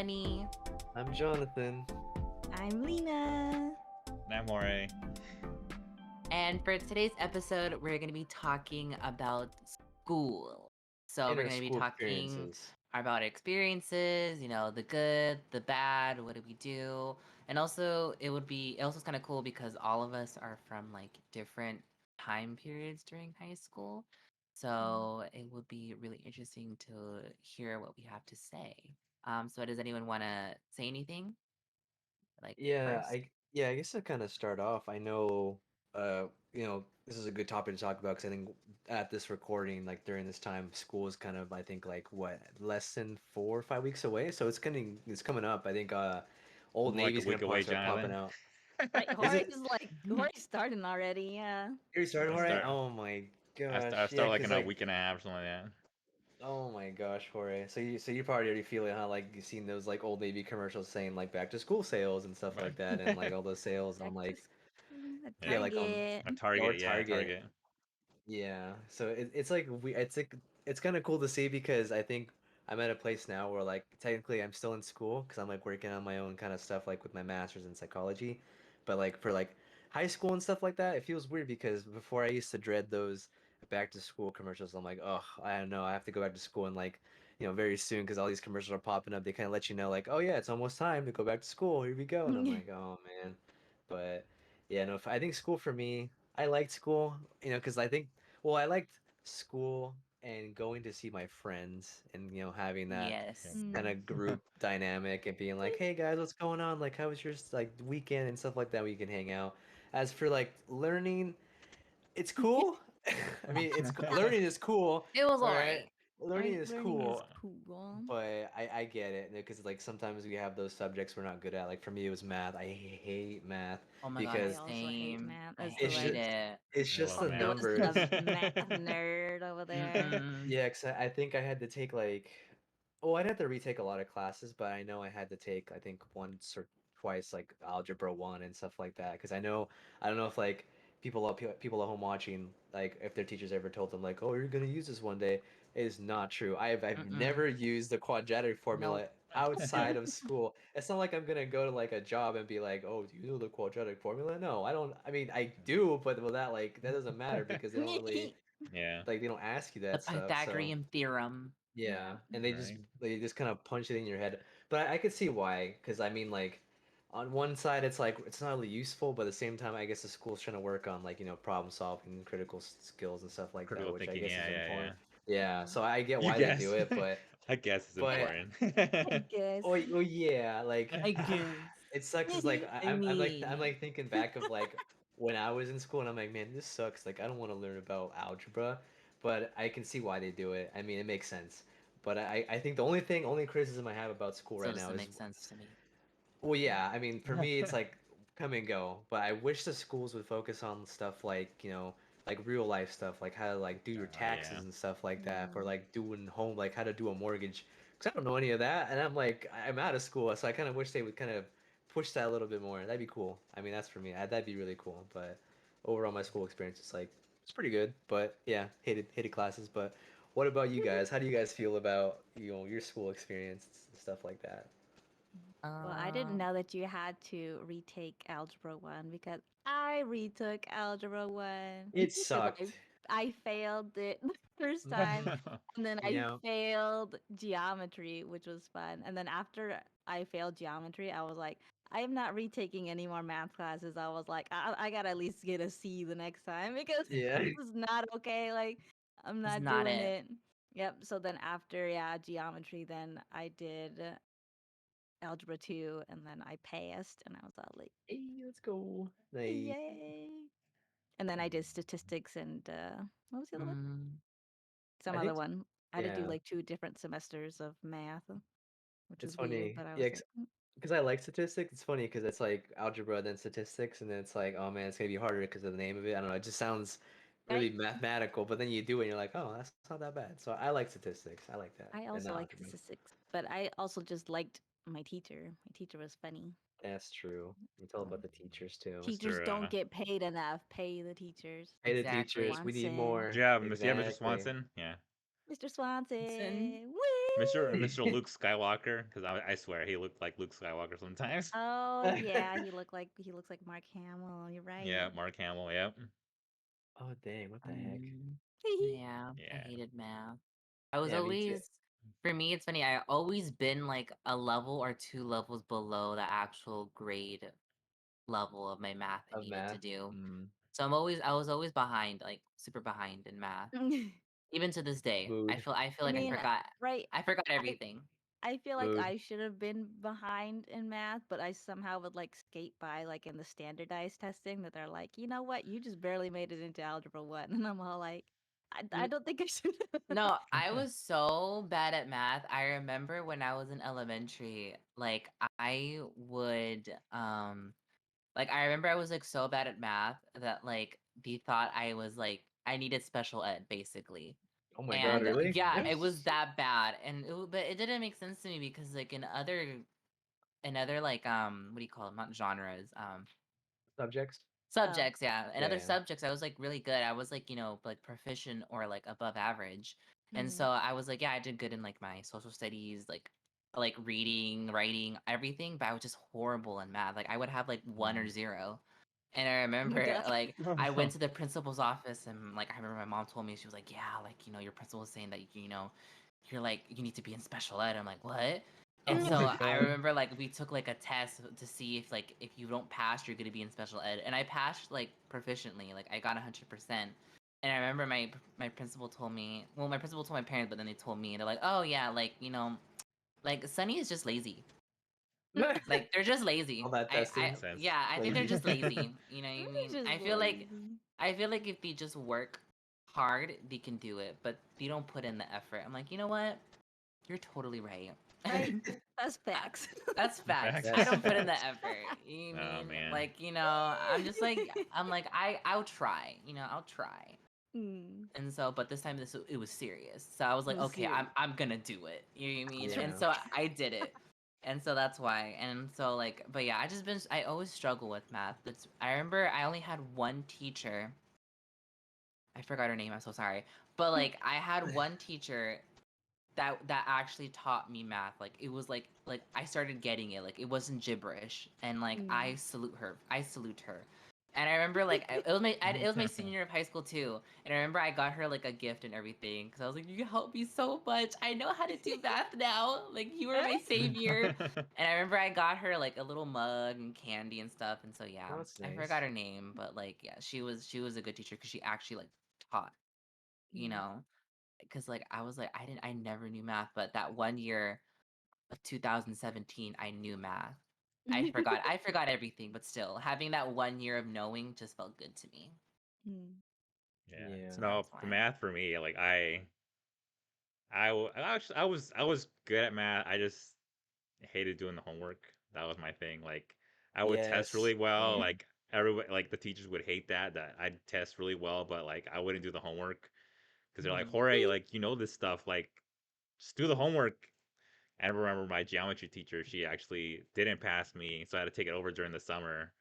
Lenny. I'm Jonathan. I'm Lena. Namore. And for today's episode, we're going to be talking about school. So we're Inner going to be school talking experiences. about experiences, the good, the bad, what do we do? And also it also kind of cool because all of us are from like different time periods during high school. So it would be really interesting to hear what we have to say. So does anyone want to say anything? Like Yeah, first? I guess to kind of start off, I know this is a good topic to talk about because I think at this recording, like during this time, school is kind of I think like what less than 4 or 5 weeks away, so it's coming up. I think Old Like a Navy's gonna week probably away, start popping Jonathan. out. Right, Is it? Jorge's starting already. Yeah. You started I already? start. Oh my gosh, I yeah, start like because in a like. week and a half or something like that. Oh my gosh, Jorge. So you probably already feel it, huh? Like you've seen those like Old Navy commercials saying like back to school sales and stuff like that, and like Right. all those sales on Back to like school, at yeah, Yeah. like on Target. A or Target. Yeah, Target. Target. Yeah. So it's kind of cool to see because I think I'm at a place now where like technically I'm still in school because I'm like working on my own kind of stuff like with my master's in psychology, but like for like high school and stuff like that, it feels weird because before I used to dread those back to school commercials. I'm like, oh, I don't know, I have to go back to school and like very soon because all these commercials are popping up. They kind of let you know like, oh yeah, it's almost time to go back to school. Here we go, and I'm like, oh man, but yeah, no, I think school for me, I liked school, because I think well, I liked school and going to see my friends and having that Yeah. Yes. kind Mm. of group dynamic and being like, "Hey guys, what's going on? Like, how was your like weekend and stuff like that? We can hang out." As for like learning, it's cool. I mean, learning is cool. It was All all right, right. learning is Learning is cool, Uh, cool. but I get it because like sometimes we have those subjects we're not good at. Like for me, it was math. I hate math Oh my god, I because also hate same. math. I As the it's hate just it. it's I just love the math. Just numbers. the math nerd over there. Mm-mm. Yeah, cause I think I had to take like, oh, I'd have to retake a lot of classes, but I know I had to take I think once or twice like Algebra 1 and stuff like that. Cause I don't know if like people at home watching like if their teachers ever told them like, oh, you're gonna use this one day. It is not true. I've Mm-mm. never used the quadratic formula Nope. outside of school. It's not like I'm gonna go to like a job and be like, oh, do you know the quadratic formula? No, I don't. I mean, I do, but well, that doesn't matter because they don't really Yeah. like they don't ask you The that stuff. So. Pythagorean theorem. Yeah, Yeah. and Right. they just kind of punch it in your head. But I could see why, because I mean, like, on one side it's like it's not really useful, but at the same time, I guess the school's trying to work on like problem solving, critical skills and stuff like that, Critical which I thinking. guess Yeah, is yeah, yeah. important. Yeah, so I get You why they guess. do it, but I guess it's but important. I guess. oh yeah, like I guess. it sucks. Is like I I'm mean, like thinking back of like when I was in school, and I'm like, man, this sucks. Like I don't want to learn about algebra, but I can see why they do it. I mean, it makes sense. But I think the only criticism I have about school still right now doesn't is, make sense to me. well, yeah. I mean, for me, it's like come and go. But I wish the schools would focus on stuff like like real life stuff, like how to like do your Oh yeah. taxes and stuff like that, for Yeah. like doing home, like how to do a mortgage. Because I don't know any of that, and I'm like, I'm out of school, so I kind of wish they would kind of push that a little bit more. That'd be cool. I mean, that's for me. That'd be really cool. But overall, my school experience is like it's pretty good. But yeah, hated classes. But what about you guys? How do you guys feel about your school experience and stuff like that? Well, I didn't Um, know that you had to retake Algebra 1 because I retook Algebra 1 It because sucked. I failed it the first time and then I Yeah. failed geometry, which was fun. And then after I failed geometry, I was like, I am not retaking any more math classes. I was like, I gotta at least get a C the next time because Yeah. this is not okay. Like, I'm it's not not doing it. it. Yep. So then after, yeah, geometry, then I did Algebra 2, and then I passed, and I was all like, Hey, let's go. Like, yay. And then I did statistics and what was the other one? Mm, Some I other think, one. I had to do yeah, like 2 different semesters of math, which it's was weird, funny. but I Yeah, was like, because I like statistics. It's funny because it's like algebra, then statistics, and then it's like, oh man, it's gonna be harder because of the name of it. I don't know. It just sounds really right. mathematical, but then you do it, and you're like, oh, that's not that bad. So I like statistics. I like that, I and also not liked algebra. statistics, but I also just liked my teacher. My teacher was funny. That's true. It's all So about the teachers too. It's teachers true. don't get paid enough. Pay the teachers. Hey, the Mr. exactly. teachers, we need Swanson. more. Yeah, Mr. Exactly. Swanson. Yeah. Mr. Listen, Swanson. Mr. Luke Skywalker, because I swear he looked like Luke Skywalker sometimes. Oh yeah, he looks like Mark Hamill. You're right. Yeah, Mark Hamill. Yep. Oh dang, what the heck? Yeah, I Yeah. hated math. I was Yeah, me too. always, for me, it's funny. I always been like a level or two levels below the actual grade level of my math I Of needed to math. do. Mm. So I was always behind, like super behind in math. Even to this day, Mood. I feel I like mean, right. I forgot I everything. I feel like Mood. I should have been behind in math, but I somehow would like skate by like in the standardized testing that they're like, you know what, you just barely made it into algebra 1. And I'm all like, I N- don't think I should have. No, I was so bad at math. I remember when I was in elementary, like I would like I remember I was like so bad at math that like they thought I was like I needed special ed basically. Oh my god, And really? yeah, it was that bad. And but it didn't make sense to me because like in other like what do you call them? Not genres. Subjects? Subjects, yeah. In other Yeah. subjects, I was like really good. I was like, like proficient or like above average. And so Mm. I was like, yeah, I did good in like my social studies, like reading, writing, everything, but I was just horrible in math. Like I would have like 1 or 0. And I Oh my remember god. like I went to the principal's office and like I remember my mom told me, she was like, yeah, like, your principal was saying that, you're like you need to be in special ed. I'm like, what? And Oh so my I god. remember like we took like a test to see if like if you don't pass, you're gonna be in special ed. And I passed like proficiently, like I got 100%. And I remember my principal told me, well, my principal told my parents, but then they told me, and they're like, oh yeah, like like Sunny is just lazy. Like they're just lazy. All that testing. Makes sense. Yeah, I think they're Lazy. just lazy. You know what I mean? Just lazy. I feel like if they just work hard, they can do it, but they don't put in the effort. I'm like, you know what? You're totally right. Right. That's facts. That's facts. Facts. I don't put in the effort. You Oh, mean man. like, I'm just like I'm like I'll try. I'll try. Mm. And so, but this time it was serious. So I was like, was okay, I'm gonna do it. You know what I mean? Yeah. And so I did it. And so that's why. And so like, but yeah, I always struggle with math. I remember I only had one teacher. I forgot her name. I'm so sorry. But like I had one teacher that actually taught me math. Like it was like I started getting it. Like it wasn't gibberish. And like I salute her. I salute her. And I remember like it was my senior year of high school too. And I remember I got her like a gift and everything because I was like, you helped me so much. I know how to do math now. Like you were my savior. And I remember I got her like a little mug and candy and stuff. And so yeah, Oh, that's I nice. forgot her name, but like yeah, she was a good teacher because she actually like taught. You Mm. know, because like I was like I never knew math, but that one year of 2017 I knew math. I forgot everything, but still having that 1 year of knowing just felt good to me. Mm. Yeah. Yeah. So No, that's for why. math for me, like actually I was good at math. I just hated doing the homework. That was my thing. Like I would test Yes. really well. Same. Like everybody, like the teachers would hate that I'd test really well, but like I wouldn't do the homework because they're like, Mhm. Jorge, like you know this stuff. Like just do the homework. And I remember my geometry teacher. She actually didn't pass me, so I had to take it over during the summer.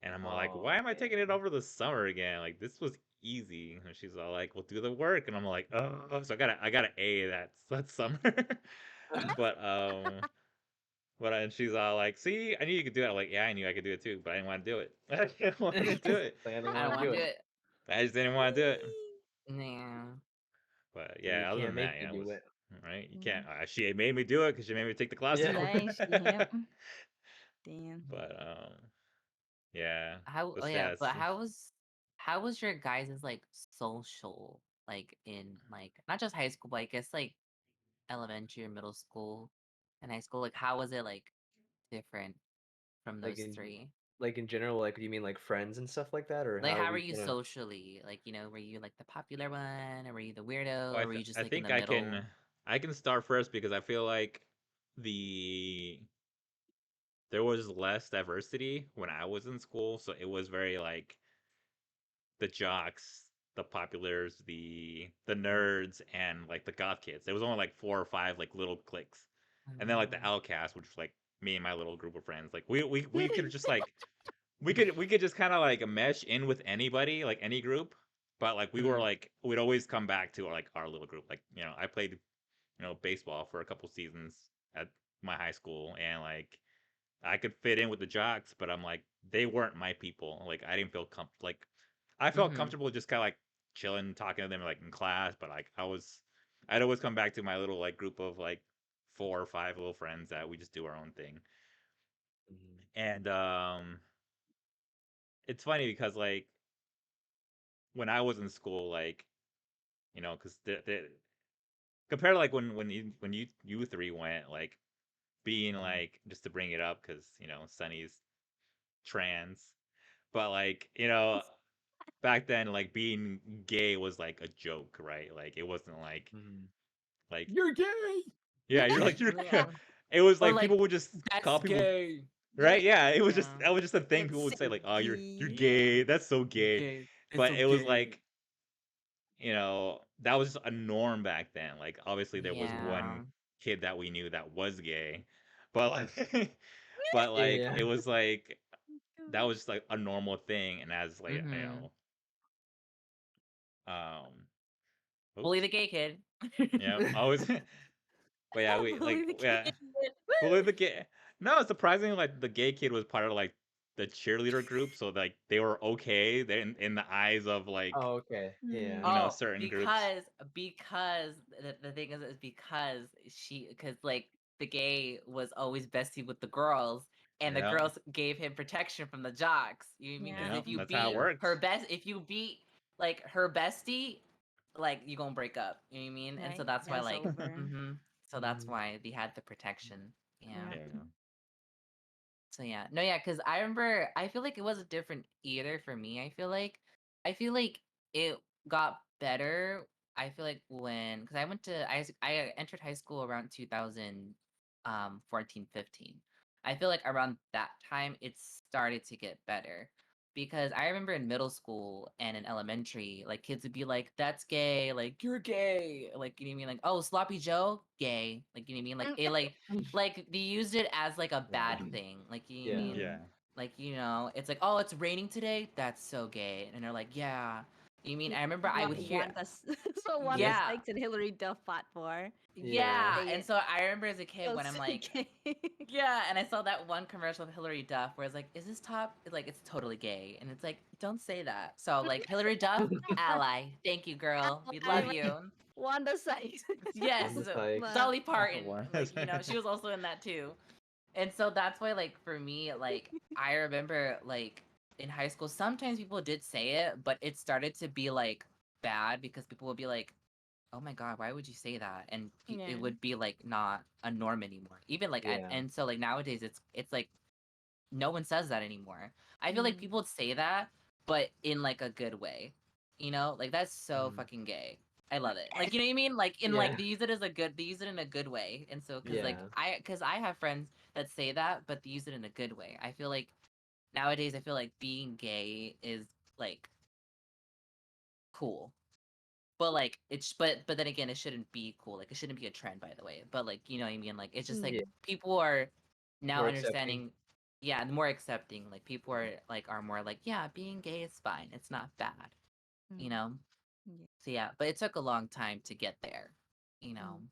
And I'm all like, Oh why am I taking it man. over the summer again? Like this was easy. And she's all like, well, do the work. And I'm like, oh, so I got an A that summer. but and she's all like, see, I knew you could do it. I'm like, yeah, I knew I could do it too, but I didn't want to do it. I didn't want to do it. Like, I didn't I don't want to want do to do it. it. I just didn't want to do it. Yeah. But And you yeah, other can't than that, make me yeah, it do was it. right. You can't. She made me do it because she made me take the class Yeah. over. Nice. Yep. Damn. But yeah. How But oh yeah, yeah, it's, but how was your guys' like social like in like not just high school, but I guess like elementary or middle school and high school? Like how was it like different from Like those in three? like in general, like do you mean like friends and stuff like that, or Like how are how were we you gonna? socially? Like, were you like the popular one or were you the weirdo well, or were you just I like in think the middle? I can start first because I feel like the there was less diversity when I was in school, so it was very like the jocks, the populars, the nerds, and like the goth kids. There was only like 4 or 5 like little cliques, and then like the Mm. outcasts, which was like me and my little group of friends. Like we could just like we could just kind of like mesh in with anybody, like any group. But like we were Mhm. like we'd always come back to like our little group. Like I played baseball for a couple seasons at my high school, and like I could fit in with the jocks, but I'm like they weren't my people. Like I didn't feel like I felt Mm-hmm. comfortable just kind of like chilling, talking to them like in class, but like I'd always come back to my little like group of like 4 or 5 little friends that we just do our own thing. Mhm. And it's funny because like when I was in school, like because the compared to like when you three went, like being Mhm. like just to bring it up because Sunny's trans, but like back then like being gay was like a joke, right? Like it wasn't Mhm. like You're gay. yeah, you're like you're Yeah. it was Or like like people would just that's call people Gay. right, yeah, it was just yeah. that was just a thing That's people would so say like, oh, you're gay. gay, that's so You're gay. gay. It's But so it was gay. like that was just a norm back then. Like obviously there was Yeah. one kid that we knew that was gay, but like but like Yeah. it was like that was just like a normal thing. And as like Mm-hmm. um Bully oops, the gay kid. yeah, always. But yeah, we Bully like the kid. yeah, bully the gay. No, surprisingly, like the gay kid was part of like the cheerleader group, so like they were okay. They in the eyes of like Oh, okay. Yeah. Oh, certain groups. because the thing is because because like the gay was always bestie with the girls, and the Yeah, girls gave him protection from the jocks. You know what I mean? Because Yeah. yeah, if you that's how it beat Yeah. works. if you beat like her bestie, like you gonna break up. You know what I mean? And so Right? that's why That's like, over. so that's Mhm. why they had the protection. Yeah. Yeah. Yeah. So yeah, no, yeah, because I remember I feel like it wasn't different either for me. I feel like it got better. I feel like when because I entered high school around 2014, 15. I feel like around that time it started to get better. Because I remember in middle school and in elementary, like kids would be like, "That's gay," like "You're gay," like you know what I mean, like "Oh, sloppy Joe, gay," like you know what I mean, like it like they used it as like a Yeah. bad thing, like you know what I Yeah. mean, Yeah. like it's like, oh, it's raining today, that's so gay, and they're like, yeah, you mean I remember I would hear, That's what Wanda yeah, Sykes and Hillary Duff fought for. Yeah. yeah, Say and it. so I remember as a kid So when I'm like, gay. yeah, and I saw that one commercial of Hillary Duff where it's like, is this top? Like, it's totally gay, and it's like, don't say that. So like, Hillary Duff, ally, thank you, girl, we love I'm you. Wanda Sykes. Yes, Wanda Sykes. Dolly Parton, One- like she was also in that too. And so that's why, like, for me, like, I remember, like, in high school, sometimes people did say it, but it started to be, like, bad because people would be like, oh my God, why would you say that? And Yeah. it would be, like, not a norm anymore. Even, like, Yeah. and so, like, nowadays, it's like, no one says that anymore. I feel like Mm. people would say that, but in, like, a good way. You know? Like, that's so Mhm. fucking gay. I love it. Like, you know what I mean? Like, Yeah. they use it in a good way. And so, Yeah. because I have friends that say that, but they use it in a good way. I feel like nowadays, I feel like being gay is like cool, but like but then again, it shouldn't be cool. Like, it shouldn't be a trend, by the way. But like, you know what I mean? Like, it's just like Yeah. people are now More accepting. understanding. Yeah, more accepting. Like people are more like, yeah, being gay is fine. It's not bad. You Mm. know. Yeah. So yeah, but it took a long time to get there. You know. Mm.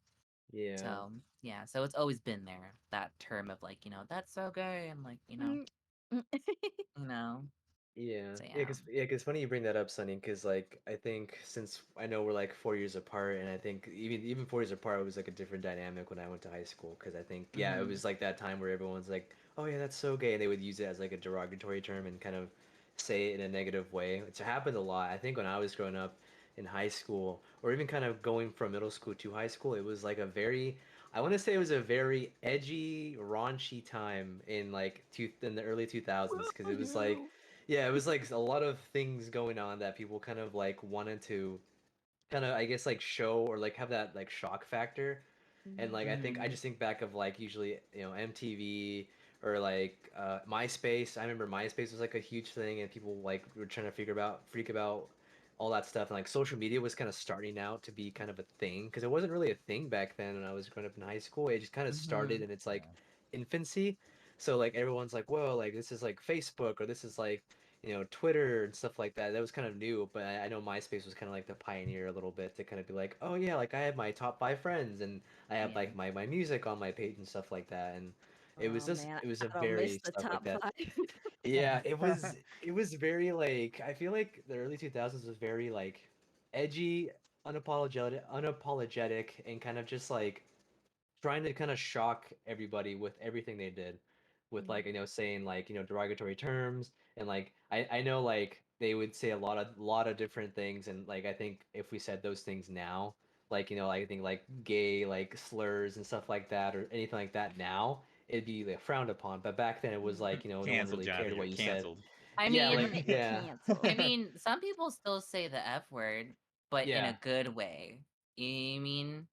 Yeah. So yeah, so it's always been there. That term of like, that's so gay, and like, Mm. you know. Yeah, So yeah, yeah. cause funny you bring that up, Sonny. Cause like I think since I know we're like 4 years apart, and I think even 4 years apart, it was like a different dynamic when I went to high school. Cause I think yeah, it Mm-hmm. was like that time where everyone's like, oh yeah, that's so gay, and they would use it as like a derogatory term and kind of say it in a negative way. It's happened a lot. I think when I was growing up in high school, or even kind of going from middle school to high school, it was like a very I want to say it was a very edgy, raunchy time in like in the early 2000s because it was like yeah, it was like a lot of things going on that people kind of like wanted to kind of I guess like show or like have that like shock factor. And like I Mm-hmm. just think back of like usually, MTV or like MySpace. I remember MySpace was like a huge thing and people like were trying to freak about all that stuff and like social media was kind of starting out to be kind of a thing because it wasn't really a thing back then when I was growing up in high school. It just kind of Mm-hmm. started in its like infancy. So like everyone's like, whoa, like this is like Facebook or this is like Twitter and stuff like that. That was kind of new, but I know MySpace was kind of like the pioneer a little bit to kind of be like, oh yeah, like I have my top 5 friends and I have Yeah. like my music on my page and stuff like that. And Oh man, it was a I don't miss very the stuff like top that. 5. Yeah, it was very like I feel like the early 2000s was very like edgy, unapologetic, and kind of just like trying to kind of shock everybody with everything they did, with like saying like derogatory terms, and like I know like they would say a lot of different things, and like I think if we said those things now, like I think like gay like slurs and stuff like that or anything like that now, it'd be like frowned upon, but back then it was like no one Canceled, really cared Jonathan. You're what you said. canceled. I Yeah, like mean, yeah. Cancel. I mean, some people still say the F word, but in Yeah. a good way. You mean?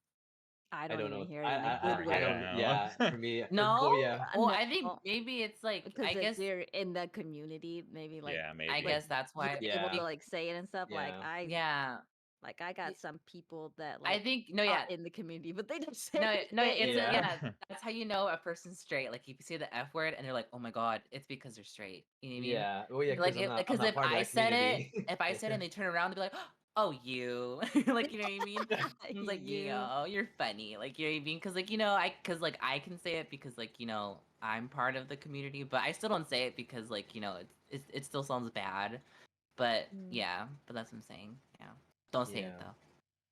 I I don't don't even know. hear it in a good I way. don't. Yeah. Yeah, for me, No? well, yeah. Well, I think No, maybe it's like because I if guess you're in the community, maybe Yeah, I maybe. like guess that's you're why. able to Yeah, like say it and stuff. yeah. Yeah. Like I got some people that I like think no, are yeah. in the community, but they don't say No, no, anything. it's Yeah. yeah, that's how you know a person's straight. Like if you say the F word and they're like, "Oh my God," it's because they're straight. You know what I mean? Yeah. Well, yeah, Like because it, I'm because not if part of I that said it, community. if I said it and they turn around, they'd be like, "Oh, you," like you know what I mean? It's like You. you're funny, like you know what I mean? Because like because like I can say it because like I'm part of the community, but I still don't say it because like it still sounds bad. But Mm. yeah, but that's what I'm saying. Yeah, don't say it Yeah. though.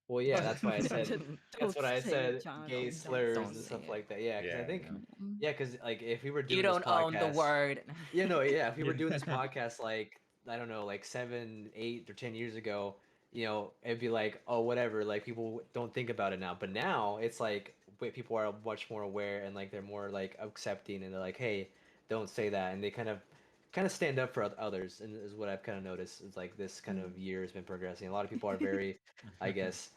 Well, yeah, that's why I said that's Don't what I say it, said gay Jonathan. Don't slurs Don't and say say stuff it. like that. Yeah, because I Yeah, think yeah. it. yeah, because like if we were You doing this don't own the podcast, word. yeah, if we were doing this Yeah. podcast like I don't know, like 7, 8, or 10 years ago, it'd be like, oh, whatever. Like people don't think about it now, but now it's like people are much more aware and like they're more like accepting and they're like, hey, don't say that, and they kind of stand up for others, and is what I've kind of noticed. It's like this kind of year has been progressing. A lot of people are very, I guess.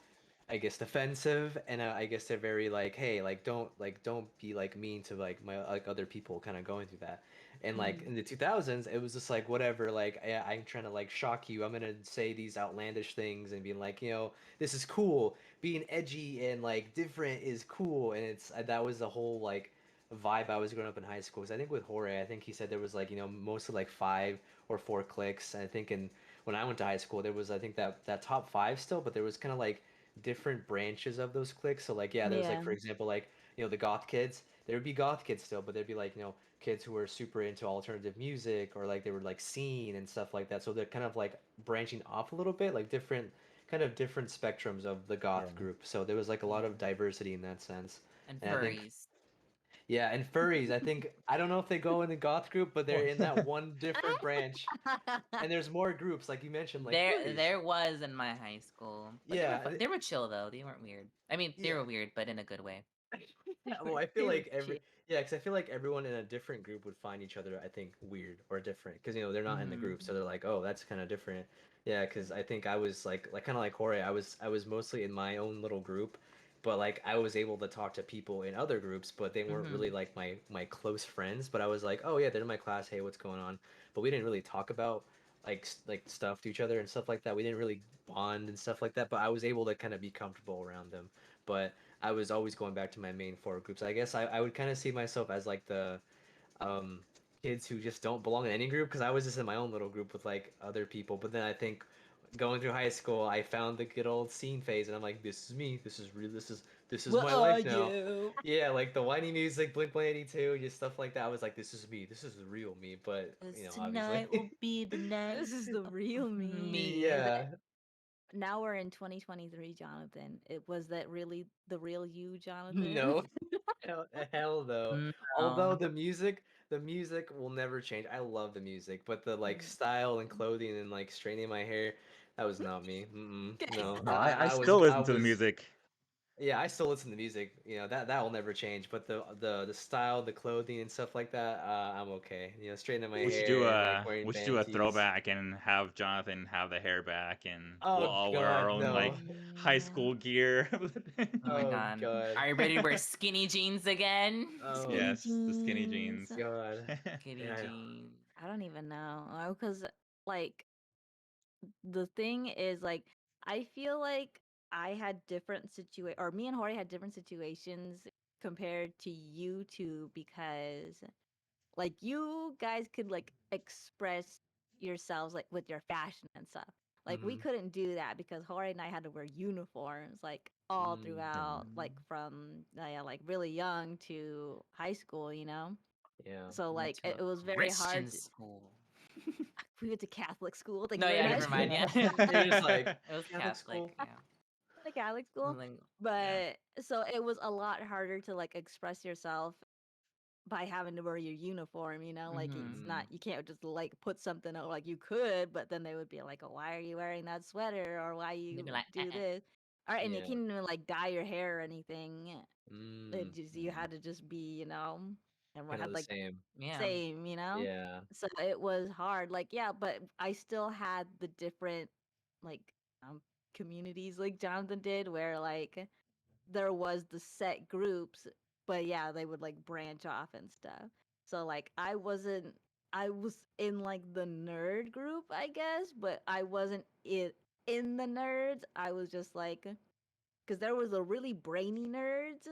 I guess defensive, and I guess they're very like, hey, like don't be like mean to like my like other people kind of going through that. And like in the 2000s, it was just like whatever, like I'm trying to like shock you. I'm gonna say these outlandish things and be like, this is cool. Being edgy and like different is cool, and it's that was the whole like vibe I was growing up in high school. 'Cause I think with Jorge, I think he said there was like mostly like 5 or 4 cliques. And I think when I went to high school, there was I think that top 5 still, but there was kind of like different branches of those cliques. So like yeah, there's like Yeah. for example like the goth kids. There would be goth kids still, but there'd be like kids who were super into alternative music or like they were like scene and stuff like that. So they're kind of like branching off a little bit, like different spectrums of the Yeah. goth group. So there was like a lot of diversity in that sense. And And I think furries. yeah, and furries, I don't know if they go in the goth group, but they're Well, in that one different branch. And there's more groups like you mentioned like There furries. there was in my high school, but Yeah, they were chill though. They weren't weird. I mean, they yeah. were weird, but in a good way. Yeah, well, I feel They were like chill. because I feel like everyone in a different group would find each other, I think, weird or different, because they're not in the Hmm group, so they're like, oh, that's kind of different. Yeah, because I think I was like kind of like Jorge, I was mostly in my own little group, but like I was able to talk to people in other groups, but they weren't hmm really like my close friends. But I was like, oh yeah, they're in my class. Hey, what's going on? But we didn't really talk about like stuff to each other and stuff like that. We didn't really bond and stuff like that. But I was able to kind of be comfortable around them. But I was always going back to my main 4 groups. I guess I would kind of see myself as like the um, kids who just don't belong in any group, because I was just in my own little group with like other people. But then I think going through high school, I found the good old scene phase, and I'm like, this is me. This is real. This is What my are life now. you? Yeah, like the whiny music, Blink 182, just stuff like that. I was like, this is me. This is the real me. But 'Cause obviously, tonight will be the night This is the of real me. me. But yeah. now we're in 2023, Jonathan. It was that really the real you, Jonathan? No, hell no. Although No. the music will never change. I love the music, but the like style and clothing and like straightening my hair, that was not me. No, no, I still I listen to the was. music. Yeah, I still listen to music. That will never change. But the style, the clothing and stuff like that, I'm okay. Straightening my We should do hair and like a wearing we should do band a tees. throwback and have Jonathan have the hair back, and we'll Oh all wear our God, own no. like high Yeah. school gear. Oh my Oh god. God. Are you ready to wear skinny jeans again? Oh Skinny Yes, the skinny jeans. jeans. God. Skinny Yeah. jeans. I don't even know. Because, like, the thing is, like, I feel like I had different or me and Hori had different situations compared to you two because, like, you guys could, like, express yourselves like with your fashion and stuff. Like we Mhm. couldn't do that because Jorge and I had to wear uniforms like all throughout, like Mm. from like really young to high school, Yeah. So We went like to it a was very Christian hard. school. We went to Catholic school. Thank No, you very yeah, much. never mind. Yeah, You're just like it was Catholic Catholic. school. Yeah, The Catholic I school, was like, yeah. but so it was a lot harder to like express yourself by having to wear your uniform, like it's Mm-hmm. not Mm, you can't just like put something out like you could, but then they would be like, oh, why are you wearing that sweater or why They'd you be like, do this? All right, and you yeah. couldn't even like dye your hair or anything. It Mm, just you had to just be, everyone kind of had the like same. yeah. same. Yeah. So it was hard. Like, yeah, but I still had the different like um communities like Jonathan did where like there was the set groups, but yeah, they would like branch off and stuff. So like I was in like the nerd group, I guess, but I wasn't in the nerds. I was just like because there was a really brainy nerds,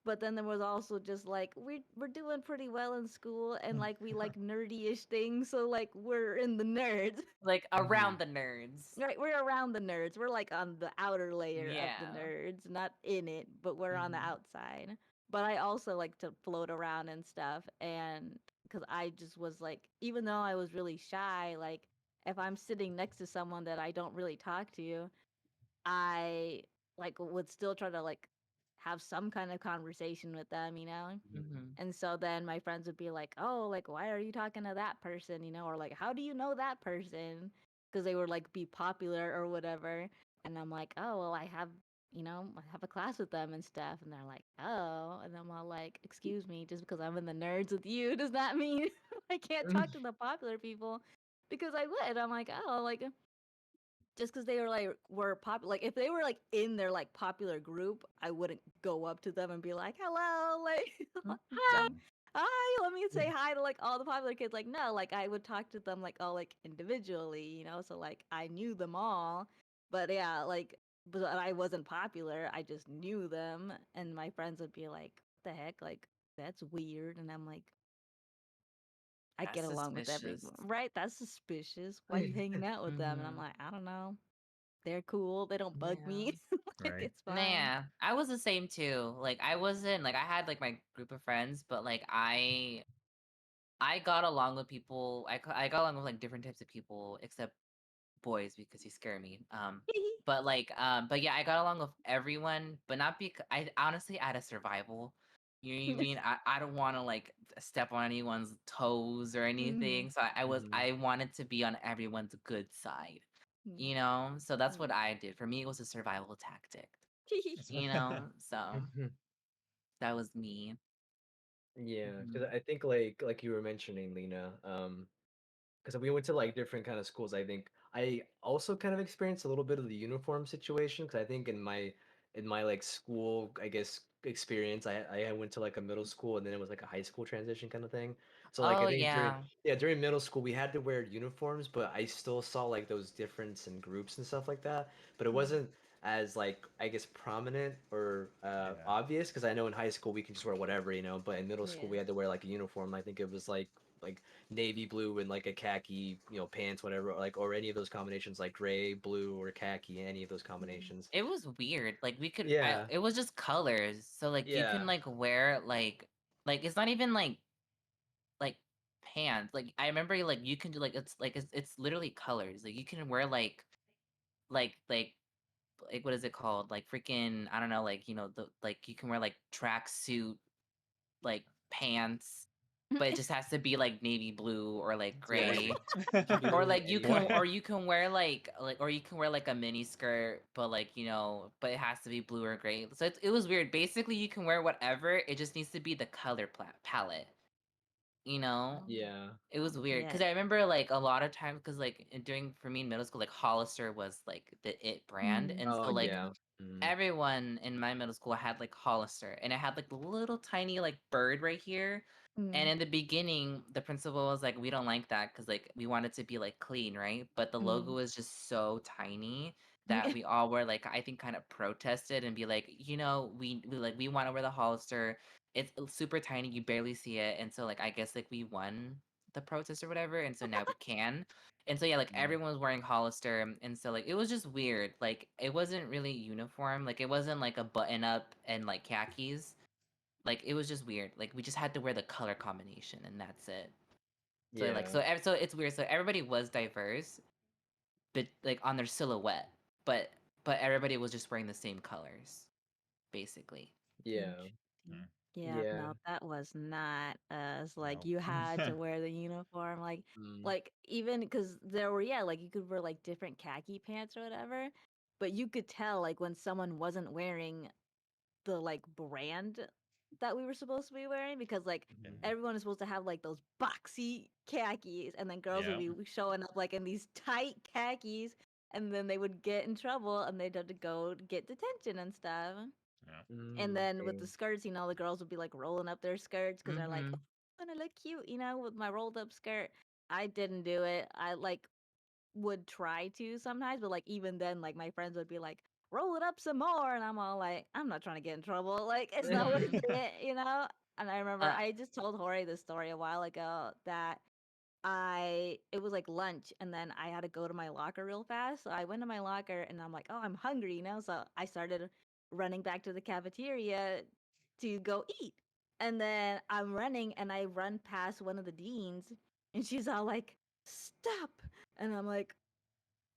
but then there was also just like we're doing pretty well in school and like we like nerdy-ish things, so like we're in the nerds. Like Mhm. around the nerds. Right, we're around the nerds. We're like on the outer layer of the Yeah. nerds, not in it, but we're on the Mm-hmm. outside. But I also like to float around and stuff, and because I just was like, even though I was really shy, like if I'm sitting next to someone that I don't really talk to, I like would still try to like have some kind of conversation with them. Mm-hmm. And so then my friends would be like, "Oh, like why are you talking to that person? Or like how do you know that person?" Because they would like be popular or whatever. And I'm like, "Oh, well, I have a class with them and stuff." And they're like, "Oh," and I'm all like, "Excuse me, just because I'm in the nerds with you does that mean I can't talk to the popular people?" Because I would. I'm like, "Oh, like just because they were popular, like if they were like in their like popular group, I wouldn't go up to them and be like, hello, like Hi. jump, hi, let me say hi to like all the popular kids. Like no, like I would talk to them like all like individually, so like I knew them all. But yeah, like but I wasn't popular, I just knew them, and my friends would be like, what the heck, like that's weird. And I'm like, I That's get along with suspicious. everyone, right? That's suspicious. Why are you hanging out with them? And I'm Mm-hmm. like, I don't know, they're cool. They don't bug Yeah. me. Like Right. it's fine. Nah, I was the same too. Like I wasn't like I had like my group of friends, but like I got along with people. I got along with like different types of people, except boys because he scared me. But yeah, I got along with everyone, but not because I honestly out of survival. You know what I mean? I don't want to like step on anyone's toes or Mhm. anything. So Mhm. I wanted to be on everyone's good side. Mm, So that's what mm. I did. For me, it was a survival tactic. So Mhm. that was me. Yeah, because Mhm. I think like you were mentioning, Lena, because we went to like different kind of schools. I think I also kind of experienced a little bit of the uniform situation because I think in my like school, I guess experience, I went to like a middle school and then it was like a high school transition kind of thing. So like I Oh think during yeah. yeah during middle school we had to wear uniforms, but I still saw like those difference in groups and stuff like that. But it Mm, wasn't as like I guess prominent or Yeah. obvious because I know in high school we can just wear whatever, but in middle school we yeah. had to wear like a uniform. I think it was like navy blue and like a khaki, pants, whatever, or any of those combinations, like gray, blue, or khaki, any of those Mm, combinations. It was weird. Like Yeah, it was just colors. So like you yeah. can like wear like it's not even like pants. Like I remember like you can do it's literally colors. Like you can wear like like like what is it called? Like freaking I don't know, like the like you can wear like tracksuit like pants, but it just has to be like navy blue or like Yeah, like gray. it can be Or literally like anything. you can wear or you can wear like a mini skirt, but but it has to be blue or gray. So it was weird. Basically, you can wear whatever. It just needs to be the color palette. You know, oh, Yeah. it was weird yeah. because I remember like a lot of times because like during for me in middle school, like Hollister was like the it brand, Mm, and Oh so like yeah. Mm. everyone in my middle school had like Hollister, and it had like the little tiny like bird right here. And mm, in the beginning, the principal was like, "We don't like that because like we want it to be like clean, right?" But the logo mm. was just so tiny that we all were like, I think, kind of protested and be like, we want to wear the Hollister. It's super tiny, you barely see it, and so like I guess like we won the the protest or whatever, and so now we can. And so yeah, like Mm. everyone was wearing Hollister, and so like it was just weird. Like it wasn't really uniform. Like it wasn't like a button up and like khakis. Like it was just weird. Like we just had to wear the color combination, and that's it. So Yeah. like so it's weird. So everybody was diverse, but like on their silhouette, but everybody was just wearing the same colors, basically. Yeah. Interesting. Mm. Yeah, Yeah. no, that was not us. Like Nope. you had to wear the uniform, Mm. like even because there were like you could wear like different khaki pants or whatever, but you could tell like when someone wasn't wearing the like brand that we were supposed to be wearing because like Yeah. everyone is supposed to have like those boxy khakis and then girls would Yeah. be showing up like in these tight khakis and then they would get in trouble and they'd have to go get detention and stuff. And then with the Dang. skirts, the girls would be like rolling up their skirts because they're like, Mhm. oh, I'm gonna look cute, with my rolled up skirt. I didn't do it. I like would try to sometimes, but like even then, like my friends would be like, roll it up some more. And I'm all like, I'm not trying to get in trouble. Like, it's not worth it. And I remember Uh, I just told Hori this story a while ago that it was like lunch and then I had to go to my locker real fast. So I went to my locker and I'm like, oh, I'm hungry. So I started running back to the cafeteria to go eat. And then I'm running and I run past one of the deans and she's all like, stop. And I'm like,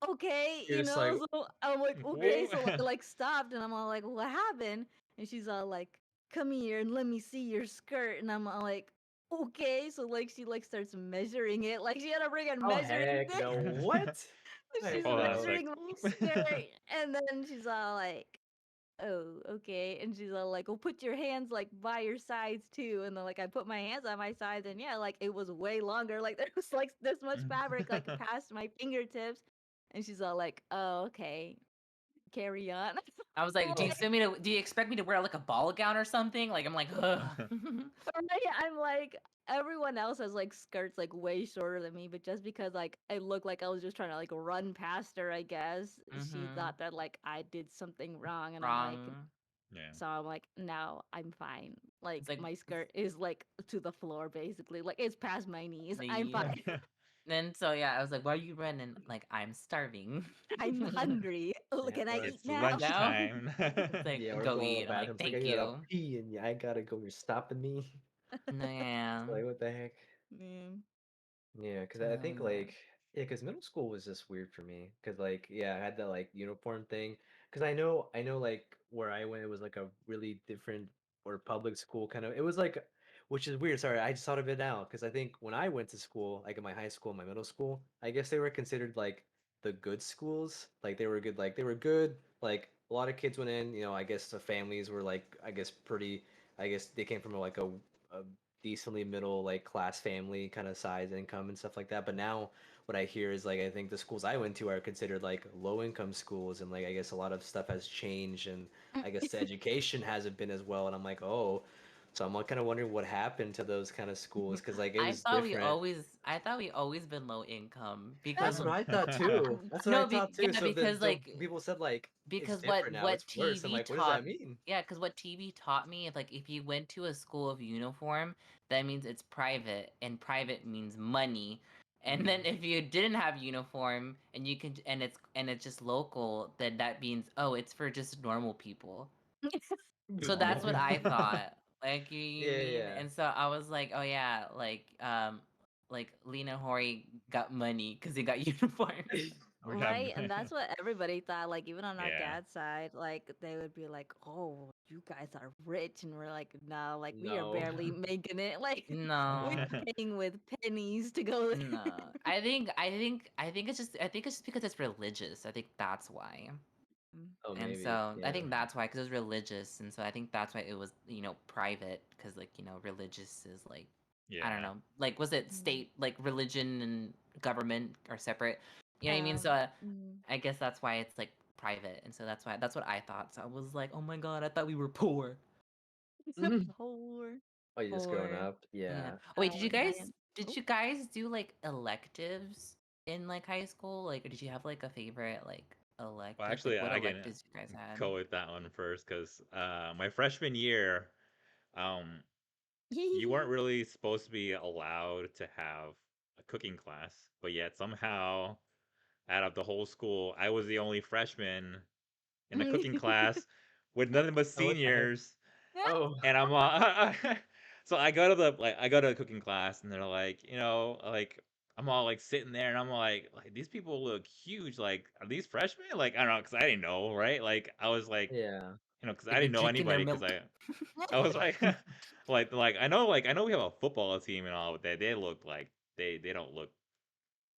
okay, You're just like, so I'm like, okay, Whoa. so I like stopped and I'm all like, what happened? And she's all like, come here and let me see your skirt. And I'm all like, okay. So like she like starts measuring it. Like she had a freaking oh measuring heck thing. no, what? She's Hold on a measuring sec. my skirt. And then she's all like, oh, okay. And she's all like, well, put your hands like by your sides too. And then like I put my hands on my sides and yeah, like it was way longer. Like there was like this much fabric like past my fingertips. And she's all like, oh, okay. Carry on. I was like, do you Like, expect me to? Do you expect me to wear like a ball gown or something? Like I'm like, ugh. I'm like, everyone else has like skirts like way shorter than me, but just because like I looked like I was just trying to like run past her, I guess she Mhm. thought that like I did something wrong, and I'm like, Wrong. Yeah. so I'm like, no, I'm fine. Like It's like my skirt is like to the floor basically, like it's past my knees. I'm the. fine. Then so yeah, I was like, why are you running? Like I'm starving. I'm hungry. Oh, Yeah, can I or eat It's now? Now lunchtime. it's like yeah, or go going to the eat. I'm like, bathroom. It's like I thank gotta you. pee and yeah, I gotta go. You're stopping me. No, yeah. It's like what the heck? Mm. Yeah, because I think Yeah. like yeah, because middle school was just weird for me. Because like yeah, I had that like uniform thing. Because I know like where I went, it was like a really different or public school kind of. It was like, which is weird. Sorry, I just thought of it now. Because I think when I went to school, like in my high school, my middle school, I guess they were considered like the good schools. Like they were good. Like they were good. Like a lot of kids went in. I guess the families were like I guess pretty. I guess they came from like a decently middle like class family kind of size income and stuff like that. But now what I hear is like I think the schools I went to are considered like low income schools, and like I guess a lot of stuff has changed, and I guess the education hasn't been as well. And I'm like, oh, so I'm like kind of wondering what happened to those kind of schools because like it was different. I thought we always been low income That's because what I thought too. That's what I no, thought too. yeah, So because the like people said like it's because different now. what It's worse. I'm TV like, what does that taught mean? yeah, because what TV taught me if like if you went to a school of uniform, that means it's private and private means money. And then if you didn't have uniform and you can and it's just local, then that means oh, it's for just normal people. So that's Normal what people. I thought. Like you Yeah, mean, yeah. and so I was like, oh yeah, like Lena Hori got money because he got uniforms. We got Right, and that's what everybody thought. Like even on our yeah. dad's side, like they would be like, "Oh, you guys are rich," and we're like, "No, like we are No. barely making it. Like we're No, paying with pennies to go there." no. I think it's just because it's religious. I think that's why. Mm. Oh, And maybe. so I Yeah. think that's why, because it was religious, and so I think that's why it was, private, because like, religious is like, I don't Yeah. know, like was it Mm. state, like religion and government are separate? You know what I mean? So Mm. I guess that's why it's like private, and so that's what I thought. So I was like, oh my god, I thought we were poor. Mhm. Poor, Oh, you just growing poor. up? Yeah. Yeah. Oh, wait, did you guys Giant. did Oh, you guys do like electives in like high school? Like, or did you have like a favorite like Well, elective? Like, actually, what I can electives you guys had? go with that one first because my freshman year, um, you weren't really supposed to be allowed to have a cooking class, but yet somehow out of the whole school, I was the only freshman in a cooking class with nothing but Oh, what the heck? seniors, Oh. and I'm so I go to a cooking class, and they're like, like I'm all like sitting there, and I'm like these people look huge. Like, are these freshmen? Like, I don't know, because I didn't know, right? Like, I was like, Yeah. because I Like they're didn't know drinking their anybody, because milk. I was like, like I know we have a football team and all, but they look like they don't look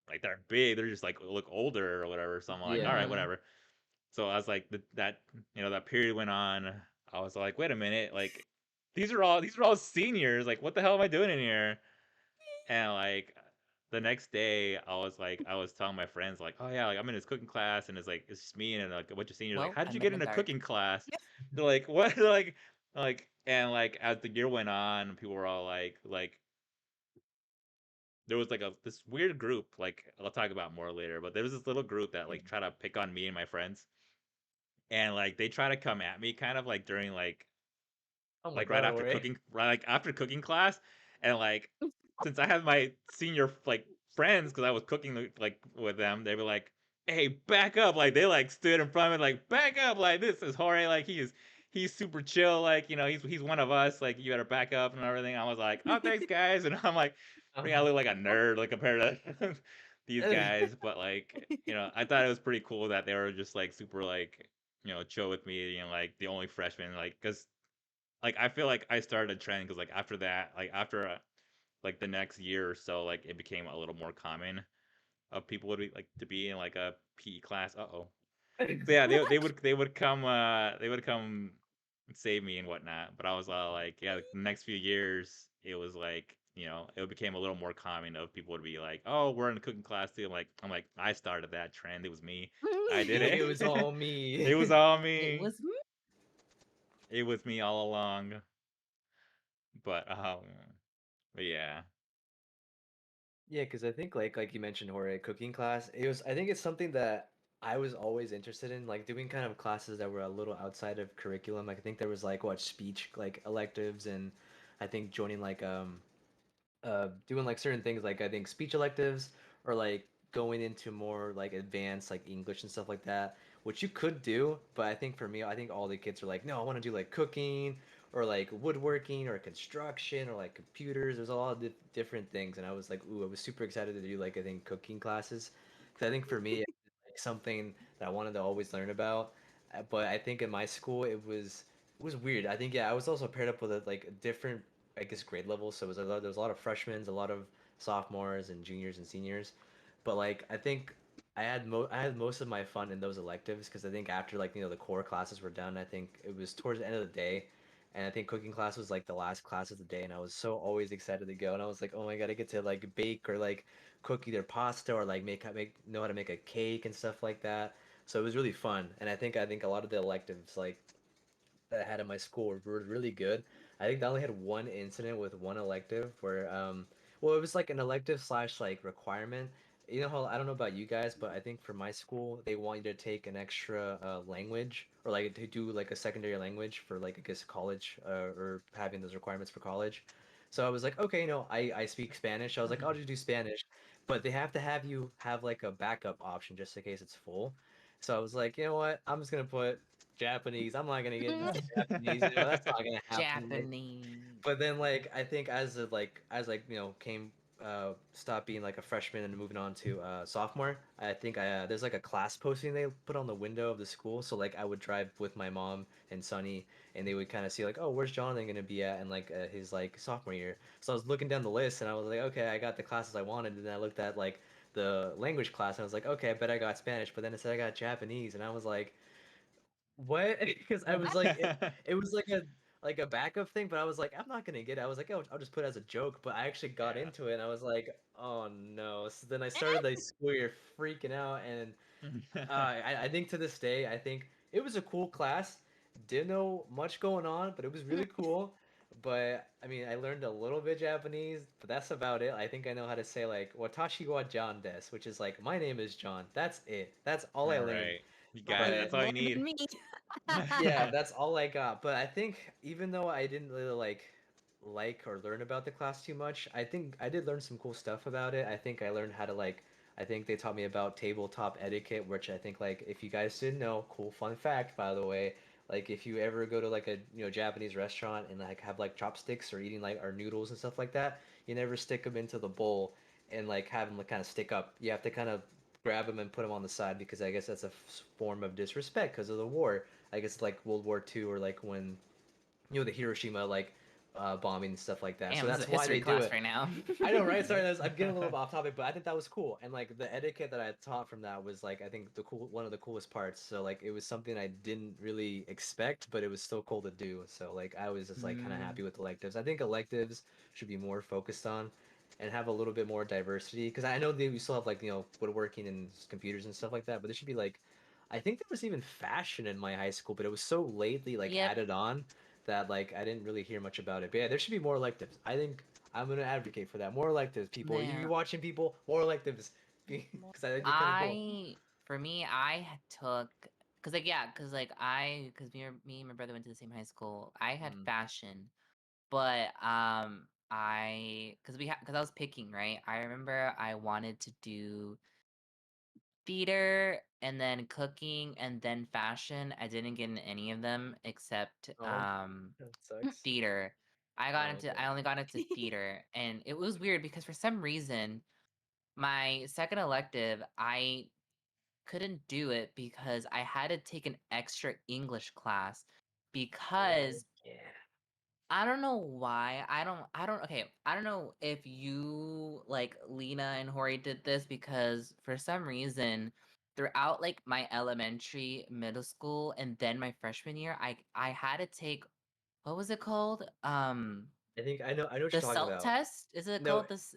like they're big. They're just like look older or whatever. So I'm like, all right, Yeah. Mhm. whatever. So I was like, that that period went on. I was like, wait a minute, like these are all seniors. Like, what the hell am I doing in here? And like the next day, I was telling my friends like, oh yeah, like I'm in this cooking class, and it's just me and like a bunch of seniors. Like, Well, how I did you met get in the into dark. cooking class? They're like, what? Like, and like as the year went on, people were all like there was like this weird group, like I'll talk about more later, but there was this little group that like try to pick on me and my friends, and like they try to come at me kind of like during Oh my like right God, after Ori. cooking, right like after cooking class, and like since I had my senior like friends because I was cooking like with them, they were like, "Hey, back up!" Like they like stood in front of me, like, "Back up!" Like, this is Jorge. Like he's super chill. Like, he's one of us. Like, you gotta back up and everything. I was like, "Oh, thanks, guys," and I'm like, I think I look like a nerd like compared to these guys, but like I thought it was pretty cool that they were just like super like chill with me. Like the only freshman, like because like I feel like I started a trend because like after that, like after like the next year or so, like it became a little more common of people would be like to be in like a PE class. Uh-oh. But yeah, they would come save me and whatnot. But I was like, yeah, the next few years it was like, it became a little more common of people would be like, oh, we're in a cooking class too. I'm like, I started that trend. It was me. I did It was it. all me. It was all It me. was me. It was me all along. But but yeah. Yeah, because I think like you mentioned, Jorge, cooking class. I think it's something that I was always interested in, like doing kind of classes that were a little outside of curriculum. Like I think there was like what speech like electives, and I think joining like doing like certain things like I think speech electives or like going into more like advanced like English and stuff like that, which you could do, but I think for me, I think all the kids are like, no, I want to do like cooking or like woodworking or construction or like computers. There's a lot of different things, and I was like, ooh, I was super excited to do like I think cooking classes, because I think for me, it's like something that I wanted to always learn about. But I think in my school it was weird. I think yeah, I was also paired up with a, like different I guess grade levels. So it was there was a lot of freshmen, a lot of sophomores and juniors and seniors. But like I think I had most of my fun in those electives because I think after like the core classes were done, I think it was towards the end of the day, and I think cooking class was like the last class of the day, and I was so always excited to go, and I was like, oh my God, I get to like bake or like cook either pasta or like make know how to make a cake and stuff like that. So it was really fun, and I think a lot of the electives like that I had in my school were really good. I think I only had one incident with one elective where, well, it was like an elective slash like requirement. You know how I don't know about you guys, but I think for my school they want you to take an extra language or like to do like a secondary language for like I guess college or having those requirements for college. So I was like, okay, I speak Spanish. I was like, I'll just do Spanish, but they have to have you have like a backup option just in case it's full. So I was like, you know what? I'm just gonna put Japanese. I'm not gonna get into Japanese. That's not gonna happen. Japanese. But then like I think as came stopped being like a freshman and moving on to sophomore, I think there's like a class posting they put on the window of the school. So like I would drive with my mom and Sonny, and they would kind of see like, oh, where's Jonathan gonna be at in like his like sophomore year. So I was looking down the list and I was like, okay, I got the classes I wanted, and then I looked at like the language class and I was like, okay, I bet I got Spanish, but then it said I got Japanese, and I was like, what? Because I was like, it was like a backup thing, but I was like, I'm not gonna get it. I was like, oh, I'll just put it as a joke, but I actually got Yeah. into it, and I was like, oh no. So then I started the school year freaking out, and I think to this day, I think it was a cool class. Didn't know much going on, but it was really cool. But I mean, I learned a little bit Japanese, but that's about it. I think I know how to say like "Watashi wa John des," which is like my name is John. That's it. That's all I All learned. right. You got it. Okay, But That's all more you than need. me. yeah, that's all I got. But I think even though I didn't really like or learn about the class too much. I think I did learn some cool stuff about it. I think I learned how to like I think they taught me about tabletop etiquette, which I think like if you guys didn't know, cool fun fact by the way, like if you ever go to like a Japanese restaurant and like have like chopsticks or eating like or noodles and stuff like that, you never stick them into the bowl and like have them like kind of stick up. You have to kind of grab them and put them on the side because I guess that's a form of disrespect because of the war. I guess like World War II or like when the Hiroshima like bombing and stuff like that. So Damn, this is that's a why history they do class it. right now. I know, right? Sorry, I'm getting a little off topic, but I think that was cool. And like the etiquette that I taught from that was like I think the cool one of the coolest parts. So like it was something I didn't really expect, but it was still cool to do. So like I was just like kind of Mm, happy with electives. I think electives should be more focused on and have a little bit more diversity because I know that we still have like woodworking and computers and stuff like that, but there should be like I think there was even fashion in my high school, but it was so lately like yep. added on that like I didn't really hear much about it. But yeah, there should be more electives. I think I'm gonna advocate for that. More electives, people. You Yeah. watching people, more electives, More because I think they're kind of cool. For me, I took, cause like yeah, cause like cause me and my brother went to the same high school. I had Mm. fashion, but cause I was picking, right. I remember I wanted to do theater and then cooking and then fashion. I didn't get in any of them except Oh, that sucks. theater. Oh, okay. I only got into theater, and it was weird because for some reason my second elective I couldn't do it because I had to take an extra English class Oh, because yeah. I don't know why. I don't know if you like Lena and Hori did this because for some reason throughout like my elementary, middle school, and then my freshman year, I had to take what was it called? I think I know what The you're talking self about. test? Is it No, called this?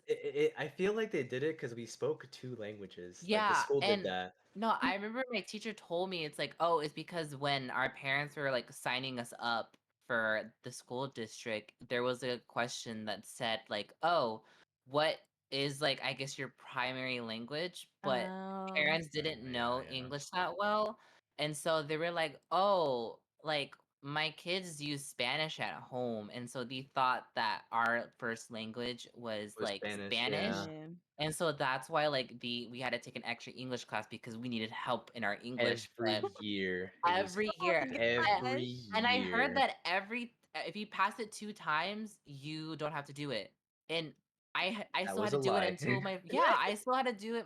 I feel like they did it because we spoke two languages. Like the Yeah, school did and that. no, I remember my teacher told me it's like, oh, it's because when our parents were like signing us up for the school district, there was a question that said like, oh, what is like I guess your primary language, but Oh. parents didn't Yeah, know yeah. English that well, and so they were like, oh, like my kids use Spanish at home, and so they thought that our first language was It was like Spanish, Spanish. yeah. Yeah. And so that's why like we had to take an extra English class because we needed help in our English. Every But year it was every Oh year, I, every gosh. and I heard year. that if you pass it 2 times, you don't have to do it. And I That still had was to a do it lie. until I still had to do it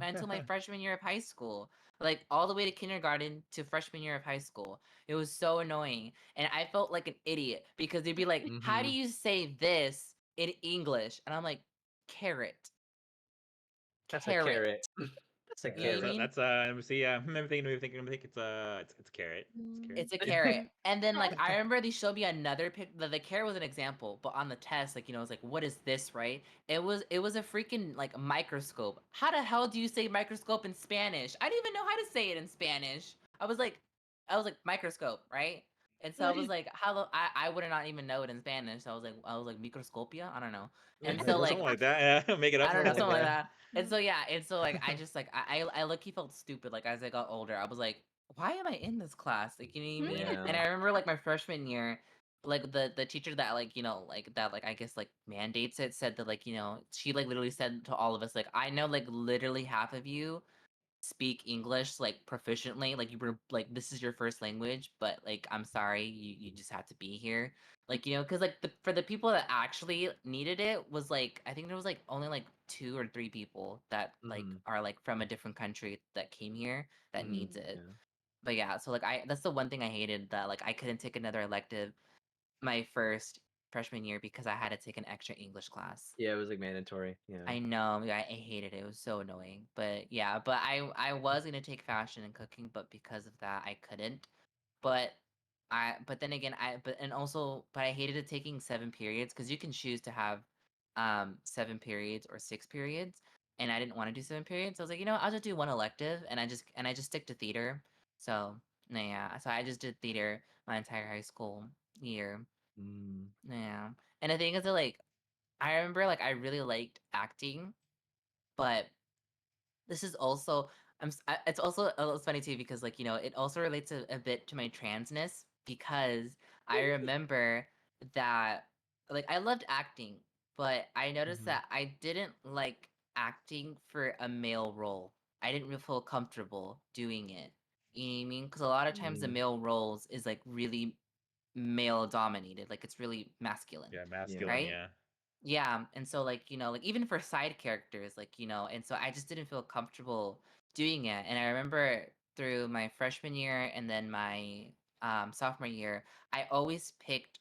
until my freshman year of high school. Like all the way to kindergarten to freshman year of high school. It was so annoying. And I felt like an idiot because they'd be like, how do Hmm. you say this in English? And I'm like, carrot. That's a Carrot. carrot. That's a You know what I carrot. mean? Let me see. Let me think. It's carrot. It's carrot. It's a carrot. And then like I remember they showed me another pic. The carrot was an example, but on the test, like it's like, what is this, right? It was a freaking like microscope. How the hell do you say microscope in Spanish? I didn't even know how to say it in Spanish. I was like microscope, right? And so I was like, I would not even know it in Spanish. So I was like microscopia. I don't know. And so like Something like that. Yeah, make it up. I don't know, Something like something like that. that. And so yeah, and so like I just like I look felt stupid like as I got older. I was like, why am I in this class? Like you know what I mean? And Yeah. I remember like my freshman year, like the teacher that like like that like I guess like mandates it said that like she like literally said to all of us like I know like literally half of you speak English like proficiently, like you were like this is your first language, but like I'm sorry, you just had to be here. Like, because like for the people that actually needed it was like I think there was like only like 2 or 3 people that like Hmm. are like from a different country that came here that Hmm. needs it. Yeah. But yeah, so like that's the one thing I hated that like I couldn't take another elective my first freshman year because I had to take an extra English class. Yeah, it was like mandatory. Yeah. I know, yeah, I hated it. It was so annoying. But yeah, but I was gonna take fashion and cooking, but because of that, I couldn't. But but then again, I hated it taking 7 periods because you can choose to have 7 periods or 6 periods, and I didn't want to do 7 periods. So I was like, I'll just do one elective, and I just stick to theater. So yeah, so I just did theater my entire high school year. Mm. Yeah, and the thing is that like I remember like I really liked acting, but this is also it's also it's funny too because like it also relates a bit to my transness because I remember that like I loved acting, but I noticed Mhm. that I didn't like acting for a male role. I didn't really feel comfortable doing it. You know what I mean? Because a lot of times the Mm, male roles is like really male dominated, like it's really masculine, Yeah, yeah. masculine. right? Yeah. Yeah, and so like, like even for side characters, like, and so I just didn't feel comfortable doing it. And I remember through my freshman year and then my sophomore year, I always picked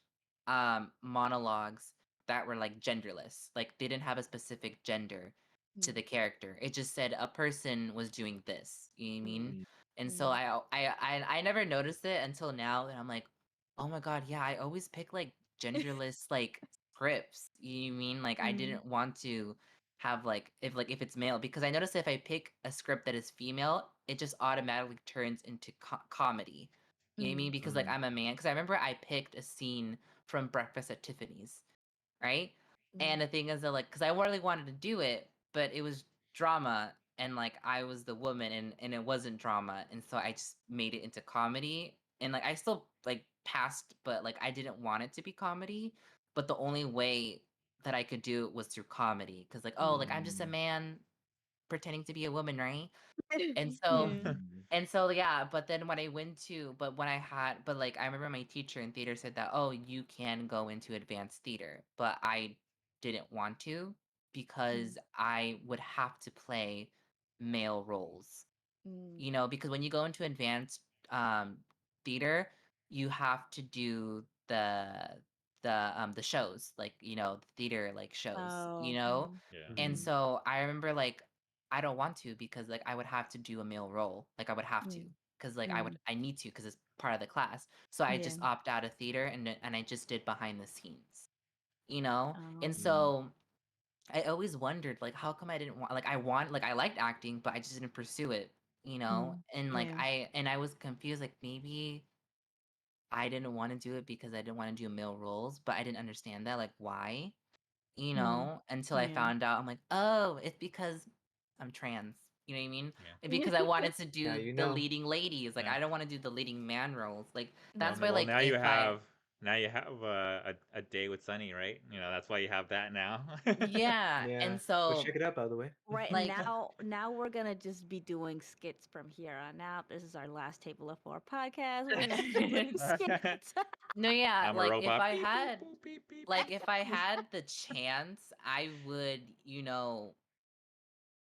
monologues that were like genderless. Like they didn't have a specific gender to the character. It just said a person was doing this. You know what I mean? Mm, And so I never noticed it until now, and I'm like, oh my god, yeah, I always pick like genderless like scripts. You mean like I Mm. didn't want to have like if it's male, because I noticed if I pick a script that is female, it just automatically turns into comedy. You know what I mean? Because like mm, I'm a man. Because I remember I picked a scene from Breakfast at Tiffany's, right? Mm. And the thing is that like, because I really wanted to do it, but it was drama, and like I was the woman, and it wasn't drama, and so I just made it into comedy, and like I still like passed, but like I didn't want it to be comedy, but the only way that I could do it was through comedy, because like, oh, like I'm just a mm, man pretending to be a woman, right? And so Yeah. mm, and so yeah, but then when I went to but when I had but like I remember my teacher in theater said that, "Oh, you can go into advanced theater." But I didn't want to, because I would have to play male roles. Mm. Because when you go into advanced theater, you have to do the shows, like, theater like shows, Oh. Yeah. and mhm, so I remember like I don't want to, because like I would have to do a male role. Like I would have to, Mm. because like Mm. I need to, because it's part of the class. So I Yeah. just opt out of theater, and I just did behind the scenes, you know? And Oh. mm, so I always wondered like how come I didn't want, like I liked acting, but I just didn't pursue it, Mm. And like Yeah. I was confused, like maybe I didn't want to do it because I didn't want to do male roles, but I didn't understand that, like why, Mm. until I Yeah. found out. I'm like, oh, it's because I'm trans. You know what I mean? Yeah. And because I wanted to now do you the know. leading ladies. Like Yeah. I don't want to do the leading man roles. Like Well, that's Mm. why, well, like if I now you have a day with Sunny, right? That's why you have that now. yeah, Yeah. and Go so check it out, by the way. Right, and like now we're gonna just be doing skits from here on out. This is our last Table of Four podcast. We're just be doing skits. no, yeah, I'm a like if robot. I Beep, boop, had boop, beep, beep. like if I had the chance, I would,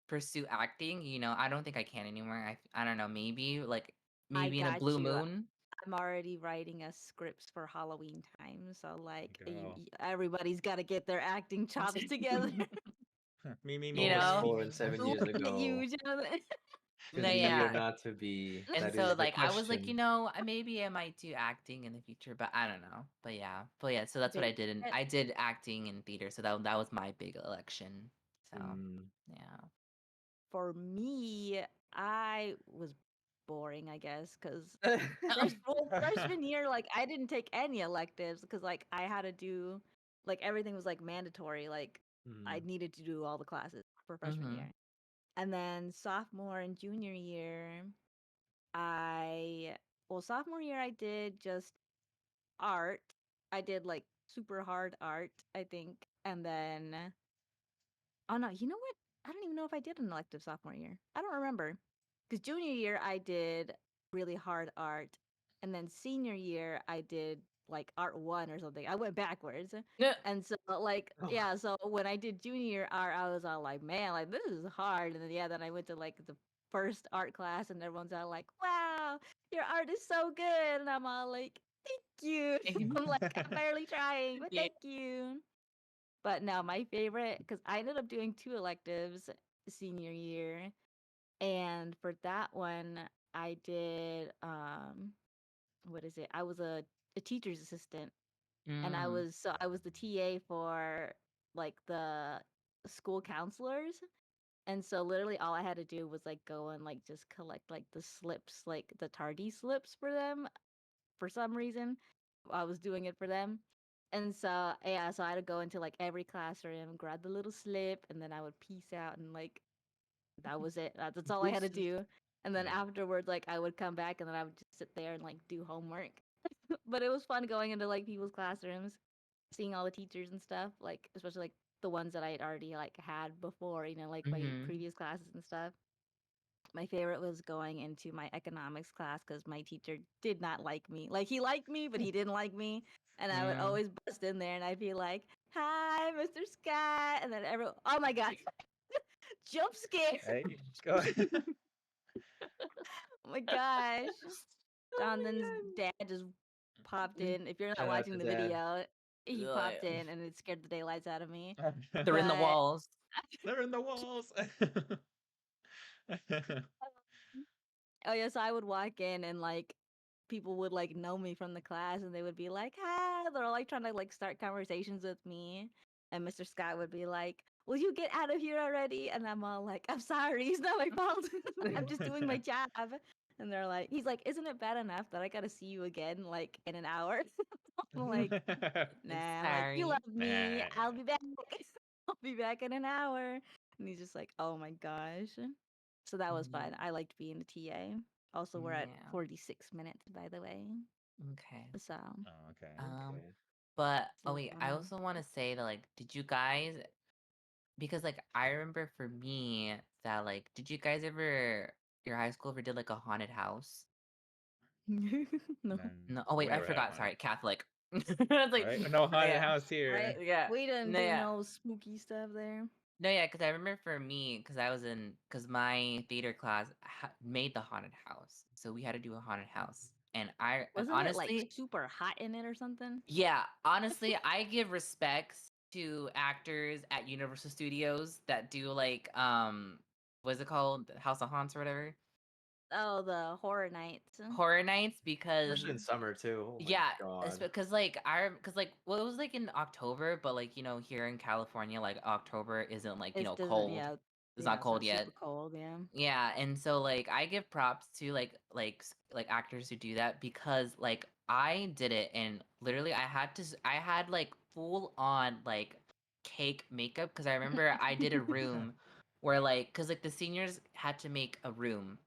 pursue acting. I don't think I can anymore. I don't know, I maybe in a got blue you. moon. I'm already writing us scripts for Halloween time, so like Go. everybody's got to get their acting chops together. Me, you Fast know? forward 7 years Look at ago, you, Jonathan. No, to be or yeah. not to be. And That so is the like I was like, question. maybe I might do acting in the future, but I don't know. But yeah, so that's what I Big. did, and eh, I did acting in theater, so that was my big election. So Mm. yeah. For me, I was boring, I guess, because freshman year, like I didn't take any electives because like I had to do like everything was like mandatory. Like I Mm. needed to do all the classes for freshman Mm-hmm. year. And then sophomore and junior year, I sophomore year I did just art. I did like super hard art, I think. And then oh no, you know what? I don't even know if I did an elective sophomore year. I don't remember. Because junior year I did really hard art. And then senior year I did like art one or something. I went backwards. Yeah. And so like Oh. yeah, so when I did junior year art, I was all like, man, like this is hard. And then yeah, then I went to like the first art class and everyone's all like, wow, your art is so good. And I'm all like, thank you. I'm like, I'm barely trying, but Yeah. thank you. But no, my favorite, because I ended up doing two electives senior year. And for that one, I did, what is it? I was a teacher's assistant. And Mm. I was the TA for like the school counselors. And so literally all I had to do was like go and like just collect like the slips, like the tardy slips for them for some reason. I was doing it for them. And so yeah, so I had to go into like every classroom, grab the little slip, and then I would peace out and like that was it. That's all I had to Deuces. do. And then Yeah. afterwards, like I would come back and then I would just sit there and like do homework. But it was fun going into like people's classrooms. seeing all the teachers and stuff, like especially like the ones that I had already like had before, like my Mm-hmm. previous classes and stuff. My favorite was going into my economics class because my teacher did not like me. Like he liked me, but he didn't like me. And I would Mm. always bust in there and I'd be like, "Hi, Mr. Scott," and then everyone, oh my god, jump scare! Hey, go ahead. Oh my gosh. Oh Jonathan's my dad just popped God. in. If you're not Shout out watching to the Dad. video, he Ugh. popped in and it scared the daylights out of me. They're in the But walls. They're in the walls. oh yeah, so I would walk in and like people would like know me from the class and they would be like, "Hi," they're like trying to like start conversations with me. And Mr. Scott would be like, "Will you get out of here already?" And I'm all like, "I'm sorry, it's not my fault. I'm just doing my job." And they're like, he's like, "Isn't it bad enough that I gotta see you again like in an hour?" I'm like, I'm "Nah," I'm like, "You sorry. love me. Nah. I'll be back. I'll be back in an hour." And he's just like, "Oh my gosh." So that was fun. I liked being a TA. Also, we're at Yeah. 46 minutes, by the way. Okay. So Oh, okay. Okay. But so wait, I also want to say that like, did you guys? Because like I remember for me that like, did you guys ever your high school ever did like a haunted house? no. No. Oh We wait, I never had a forgot. haunted. Sorry, Catholic. It's like, Right? No haunted yeah, house here. yeah, We didn't no, do yeah. no spooky stuff there. No, yeah, because I remember for me, because I was in, because my theater class made the haunted house, so we had to do a haunted house, and and Wasn't it like honestly, super hot in it or something? yeah, honestly, I give respects to actors at Universal Studios that do like, what's it called, House of Haunts or whatever, Oh, the horror nights. horror nights, because Especially in summer too. Oh my yeah, god. because like because like well, it was like in October, but like here in California, like October isn't like It doesn't, cold. yeah, It's not it's not cold yet. super cold, yeah. Yeah, and so like I give props to like actors who do that because like I did it and literally I had like full on like cake makeup because I remember I did a room where like because like the seniors had to make a room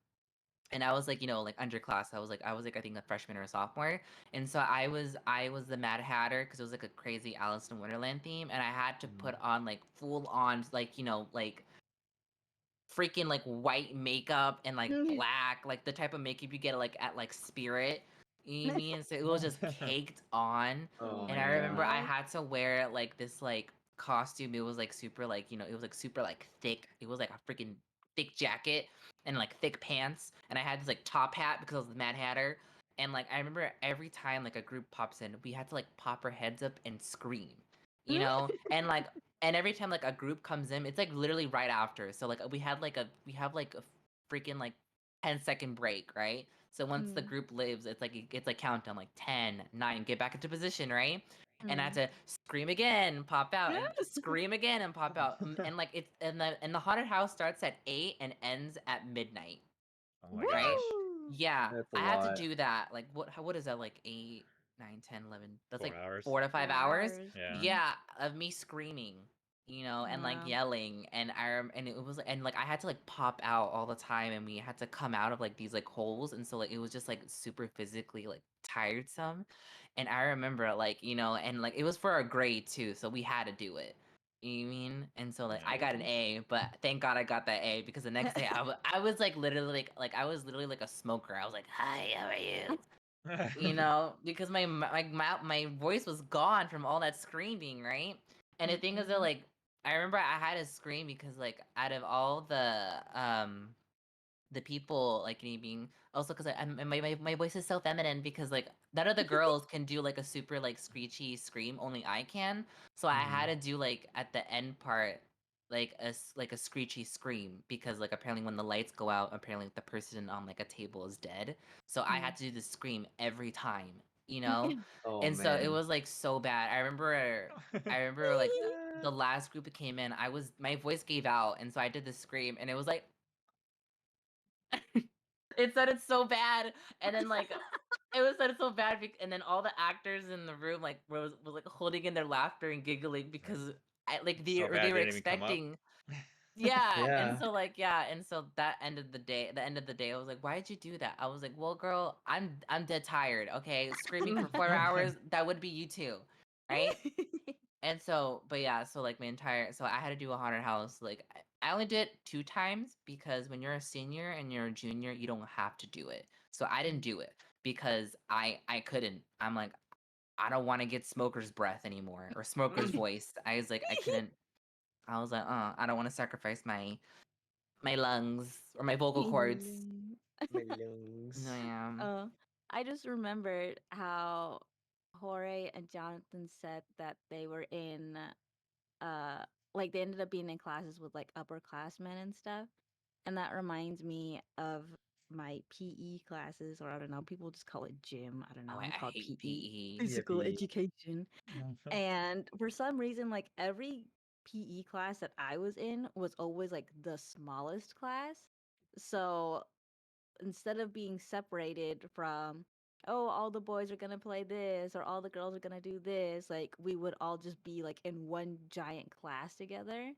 and I was like like underclass. I was like I think a freshman or a sophomore, and so I was the Mad Hatter because it was like a crazy Alice in Wonderland theme, and I had to put on like full on like like freaking like white makeup and like black, like the type of makeup you get like at like Spirit. You know what I mean? So it was just caked on. Oh Oh And my I remember man. I god. had to wear like this like costume. It was like super like, it was like super like thick. It was like a freaking thick jacket and like thick pants. And I had this like top hat because I was the Mad Hatter. And like I remember every time like a group pops in, we had to like pop our heads up and scream. And like and every time like a group comes in, it's like literally right after. So like we have like a freaking like 10-second break, right? So once the Mm, group leaves, it's like countdown like 10, 9, get back into position, right? And I had mm. to scream again, pop out, and scream again and pop out. And like it's and the haunted house starts at 8 and ends at midnight, Oh my right? gosh. Woo! Yeah, That's a I had to lot. do that. Like what is that like 8, 9, 10, 11? That's 4 like hours. 4 to 5 4 hours. hours. Yeah. Yeah, of me screaming, and like Wow. yelling, and and it was and like I had to like pop out all the time, and we had to come out of like these like holes, and so like it was just like super physically like tiresome. And I remember like and like it was for our grade too, so we had to do it. You know what I mean? And so like I got an Yeah. A, but thank God I got that A because the next day I was like literally like I was literally like a smoker. I was like, "Hi, how are you?" Because my voice was gone from all that screaming, right? And the thing is that Mhm. like I remember I had to scream because like out of all the people like me being also because my voice is so feminine because like none of the girls can do like a super like screechy scream, only I can. So I had to do like at the end part like like a screechy scream because like apparently when the lights go out apparently the person on like a table is dead, so I had to do the scream every time, Oh and so it man. was like so bad. I remember like the last group that came in, my voice gave out, and so I did the scream, and it was like it sounded so bad, and then like it was sounded so bad, and then all the actors in the room like was like holding in their laughter and giggling because So bad they it were didn't even come up. expecting. Yeah, and Yeah. so like and so that ended the day. The end of the day, I was like, "Why did you do that?" I was like, "Well, girl, I'm dead tired. Okay, screaming for 4 hours, that would be you too, right? And so, but yeah, so like so I had to do a haunted house. Like I only did it 2 times because when you're a senior and you're a junior, you don't have to do it. So I didn't do it because I couldn't. I'm like, I don't want to get smoker's breath anymore or smoker's voice. I was like, I couldn't. I was like, I don't want to sacrifice my lungs or my vocal cords. My lungs. No, yeah. Oh, I just remembered how Jorge and Jonathan said that they were in like they ended up being in classes with like upperclassmen and stuff. And that reminds me of my PE classes, or I don't know, people just call it gym. I don't know. Oh, We I call it hate PE, PE. Yeah, physical PE. education. And for some reason, like every PE class that I was in was always like the smallest class. So instead of being separated from, oh, all the boys are gonna play this or all the girls are gonna do this, like we would all just be like in one giant class together.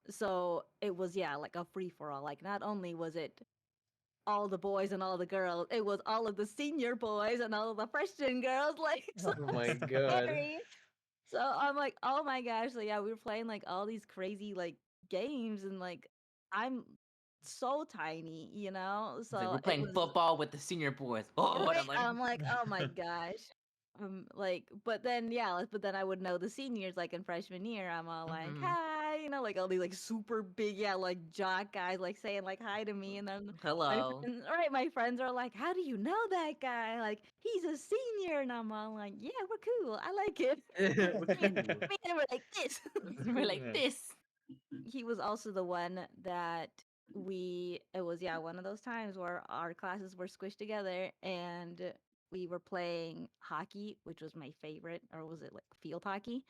So it was, yeah, like a free for all. Like not only was it all the boys and all the girls, it was all of the senior boys and all of the freshman girls. Like so Oh my god. scary. So I'm like, oh my gosh. So yeah, we were playing like all these crazy like games and like I'm so tiny, you know? It's like So we're it playing was football with the senior boys. Oh, and right. I'm like, I'm like, oh my gosh. Like, but then yeah, but then I would know the seniors like in freshman year. I'm all like, Mhm. hi, you know, like all these like super big, yeah, like jock guys like saying like hi to me, and then my hello. friends, right, my friends are like, how do you know that guy? Like he's a senior, and I'm all like, yeah, we're cool. I like it. We're Me and cool. me and we're like this. We're like this. He was also the one that it was, yeah, one of those times where our classes were squished together and we were playing hockey, which was my favorite, or was it like field hockey?